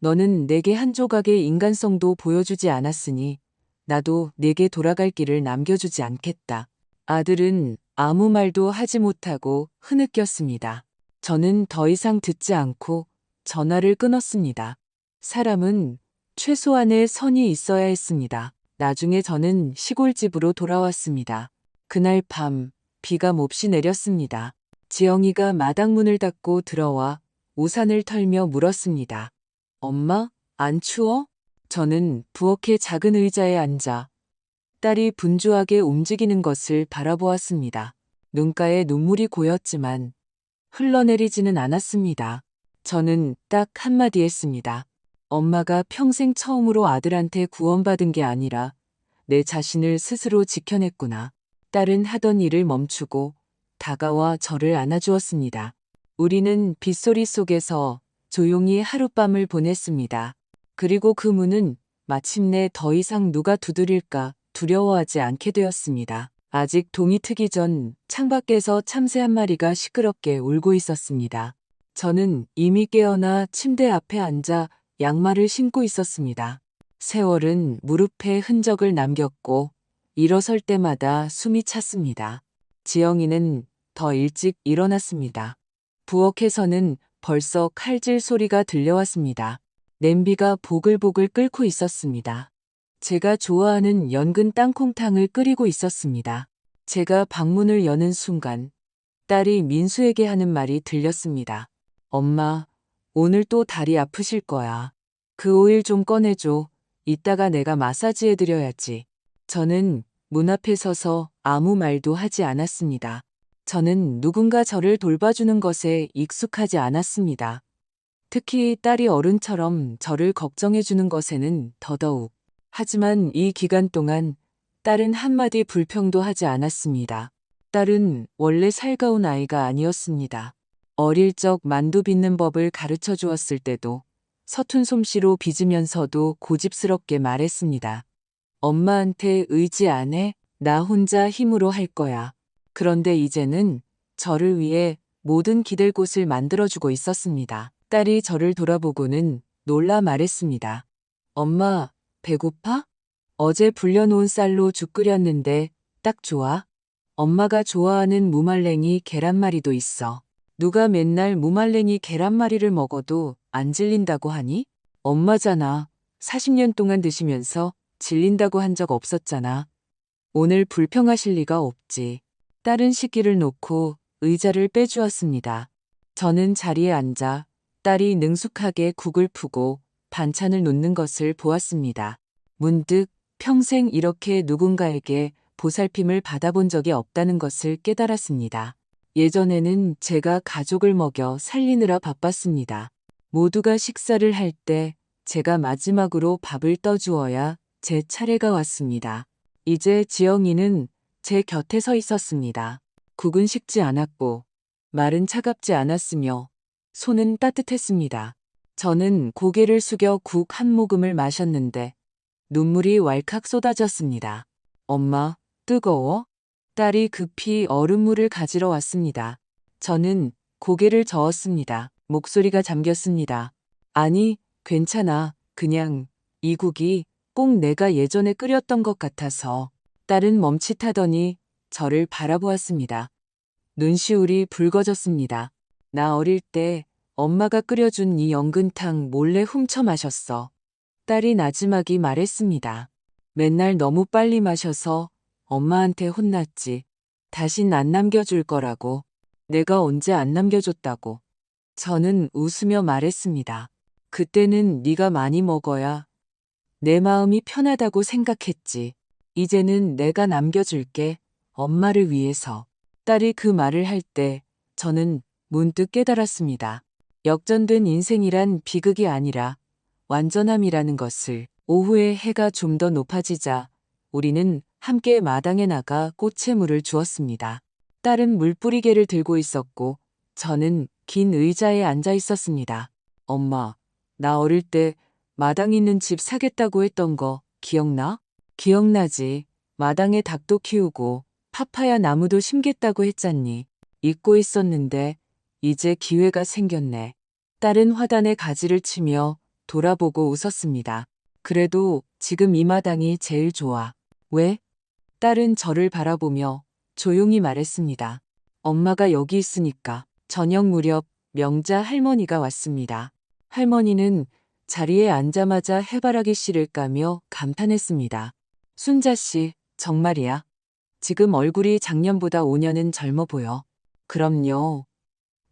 너는 내게 한 조각의 인간성도 보여주지 않았으니 나도 내게 돌아갈 길을 남겨주지 않겠다. 아들은 아무 말도 하지 못하고 흐느꼈습니다. 저는 더 이상 듣지 않고 전화를 끊었습니다. 사람은 최소한의 선이 있어야 했습니다. 나중에 저는 시골집으로 돌아왔습니다. 그날 밤 비가 몹시 내렸습니다. 지영이가 마당문을 닫고 들어와 우산을 털며 물었습니다. 엄마, 안 추워? 저는 부엌의 작은 의자에 앉아 딸이 분주하게 움직이는 것을 바라보았습니다. 눈가에 눈물이 고였지만 흘러내리지는 않았습니다. 저는 딱 한마디 했습니다. 엄마가 평생 처음으로 아들한테 구원받은 게 아니라 내 자신을 스스로 지켜냈구나. 딸은 하던 일을 멈추고 다가와 저를 안아주었습니다. 우리는 빗소리 속에서 조용히 하룻밤을 보냈습니다. 그리고 그 문은 마침내 더 이상 누가 두드릴까 두려워하지 않게 되었습니다. 아직 동이 트기 전 창밖에서 참새 한 마리가 시끄럽게 울고 있었습니다. 저는 이미 깨어나 침대 앞에 앉아 양말을 신고 있었습니다. 세월은 무릎에 흔적을 남겼고 일어설 때마다 숨이 찼습니다. 지영이는 더 일찍 일어났습니다. 부엌에서는 벌써 칼질 소리가 들려왔습니다. 냄비가 보글보글 끓고 있었습니다. 제가 좋아하는 연근 땅콩탕을 끓이고 있었습니다. 제가 방문을 여는 순간 딸이 민수에게 하는 말이 들렸습니다. 엄마, 오늘 또 다리 아프실 거야. 그 오일 좀 꺼내줘. 이따가 내가 마사지해드려야지. 저는 문 앞에 서서 아무 말도 하지 않았습니다. 저는 누군가 저를 돌봐주는 것에 익숙하지 않았습니다. 특히 딸이 어른처럼 저를 걱정해주는 것에는 더더욱. 하지만 이 기간 동안 딸은 한마디 불평도 하지 않았습니다. 딸은 원래 살가운 아이가 아니었습니다. 어릴 적 만두 빚는 법을 가르쳐 주었을 때도 서툰 솜씨로 빚으면서도 고집스럽게 말했습니다. 엄마한테 의지 안 해? 나 혼자 힘으로 할 거야. 그런데 이제는 저를 위해 모든 기댈 곳을 만들어주고 있었습니다. 딸이 저를 돌아보고는 놀라 말했습니다. 엄마, 배고파? 어제 불려놓은 쌀로 죽 끓였는데 딱 좋아. 엄마가 좋아하는 무말랭이 계란말이도 있어. 누가 맨날 무말랭이 계란말이를 먹어도 안 질린다고 하니? 엄마잖아. 40년 동안 드시면서 질린다고 한 적 없었잖아. 오늘 불평하실 리가 없지. 딸은 식기를 놓고 의자를 빼주었습니다. 저는 자리에 앉아 딸이 능숙하게 국을 푸고 반찬을 놓는 것을 보았습니다. 문득 평생 이렇게 누군가에게 보살핌을 받아본 적이 없다는 것을 깨달았습니다. 예전에는 제가 가족을 먹여 살리느라 바빴습니다. 모두가 식사를 할 때 제가 마지막으로 밥을 떠주어야 제 차례가 왔습니다. 이제 지영이는 제 곁에 서 있었습니다. 국은 식지 않았고 말은 차갑지 않았으며 손은 따뜻했습니다. 저는 고개를 숙여 국 한 모금을 마셨는데 눈물이 왈칵 쏟아졌습니다. 엄마, 뜨거워? 딸이 급히 얼음물을 가지러 왔습니다. 저는 고개를 저었습니다. 목소리가 잠겼습니다. 아니, 괜찮아. 그냥 이 국이 꼭 내가 예전에 끓였던 것 같아서. 딸은 멈칫하더니 저를 바라보았습니다. 눈시울이 붉어졌습니다. 나 어릴 때 엄마가 끓여준 이 연근탕 몰래 훔쳐 마셨어. 딸이 나지막이 말했습니다. 맨날 너무 빨리 마셔서 엄마한테 혼났지. 다신 안 남겨줄 거라고. 내가 언제 안 남겨줬다고. 저는 웃으며 말했습니다. 그때는 네가 많이 먹어야 내 마음이 편하다고 생각했지. 이제는 내가 남겨줄게. 엄마를 위해서. 딸이 그 말을 할 때 저는 문득 깨달았습니다. 역전된 인생이란 비극이 아니라 완전함이라는 것을. 오후에 해가 좀 더 높아지자 우리는 함께 마당에 나가 꽃에 물을 주었습니다. 딸은 물뿌리개를 들고 있었고 저는 긴 의자에 앉아 있었습니다. 엄마, 나 어릴 때 마당 있는 집 사겠다고 했던 거 기억나? 기억나지. 마당에 닭도 키우고 파파야 나무도 심겠다고 했잖니. 잊고 있었는데 이제 기회가 생겼네. 딸은 화단에 가지를 치며 돌아보고 웃었습니다. 그래도 지금 이 마당이 제일 좋아. 왜? 딸은 저를 바라보며 조용히 말했습니다. 엄마가 여기 있으니까. 저녁 무렵 명자 할머니가 왔습니다. 할머니는 자리에 앉자마자 해바라기 씨를 까며 감탄했습니다. 순자 씨, 정말이야. 지금 얼굴이 작년보다 5년은 젊어 보여. 그럼요.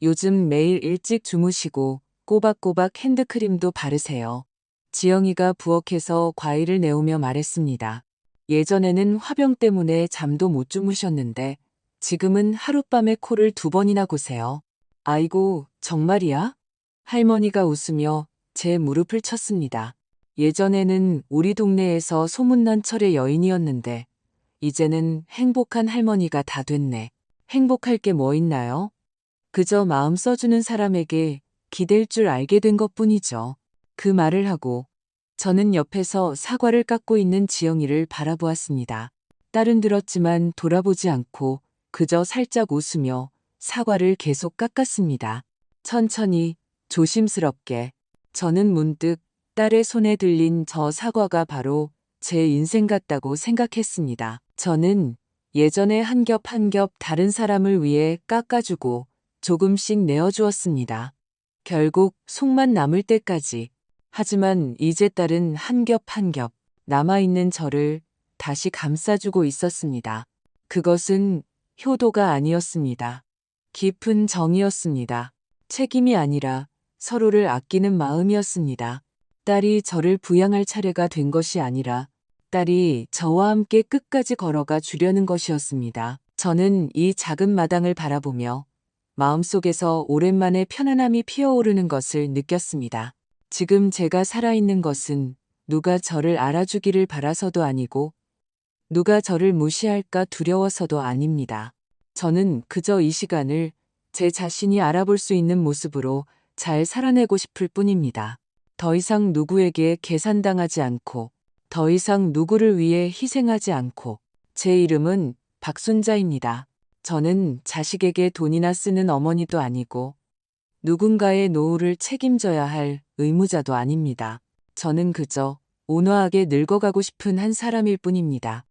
요즘 매일 일찍 주무시고 꼬박꼬박 핸드크림도 바르세요. 지영이가 부엌에서 과일을 내오며 말했습니다. 예전에는 화병 때문에 잠도 못 주무셨는데 지금은 하룻밤에 코를 2번이나 고세요. 아이고, 정말이야? 할머니가 웃으며 제 무릎을 쳤습니다. 예전에는 우리 동네에서 소문난 철의 여인이었는데 이제는 행복한 할머니가 다 됐네. 행복할 게 뭐 있나요? 그저 마음 써주는 사람에게 기댈 줄 알게 된 것뿐이죠. 그 말을 하고 저는 옆에서 사과를 깎고 있는 지영이를 바라보았습니다. 딸은 들었지만 돌아보지 않고 그저 살짝 웃으며 사과를 계속 깎았습니다. 천천히, 조심스럽게. 저는 문득 딸의 손에 들린 저 사과가 바로 제 인생 같다고 생각했습니다. 저는 예전에 한 겹 한 겹 다른 사람을 위해 깎아주고 조금씩 내어주었습니다. 결국 속만 남을 때까지. 하지만 이제 딸은 한 겹 한 겹 남아있는 저를 다시 감싸주고 있었습니다. 그것은 효도가 아니었습니다. 깊은 정이었습니다. 책임이 아니라 서로를 아끼는 마음이었습니다. 딸이 저를 부양할 차례가 된 것이 아니라 딸이 저와 함께 끝까지 걸어가 주려는 것이었습니다. 저는 이 작은 마당을 바라보며 마음속에서 오랜만에 편안함이 피어오르는 것을 느꼈습니다. 지금 제가 살아있는 것은 누가 저를 알아주기를 바라서도 아니고 누가 저를 무시할까 두려워서도 아닙니다. 저는 그저 이 시간을 제 자신이 알아볼 수 있는 모습으로 잘 살아내고 싶을 뿐입니다. 더 이상 누구에게 계산당하지 않고 더 이상 누구를 위해 희생하지 않고. 제 이름은 박순자입니다. 저는 자식에게 돈이나 쓰는 어머니도 아니고 누군가의 노후를 책임져야 할 의무자도 아닙니다. 저는 그저 온화하게 늙어가고 싶은 한 사람일 뿐입니다.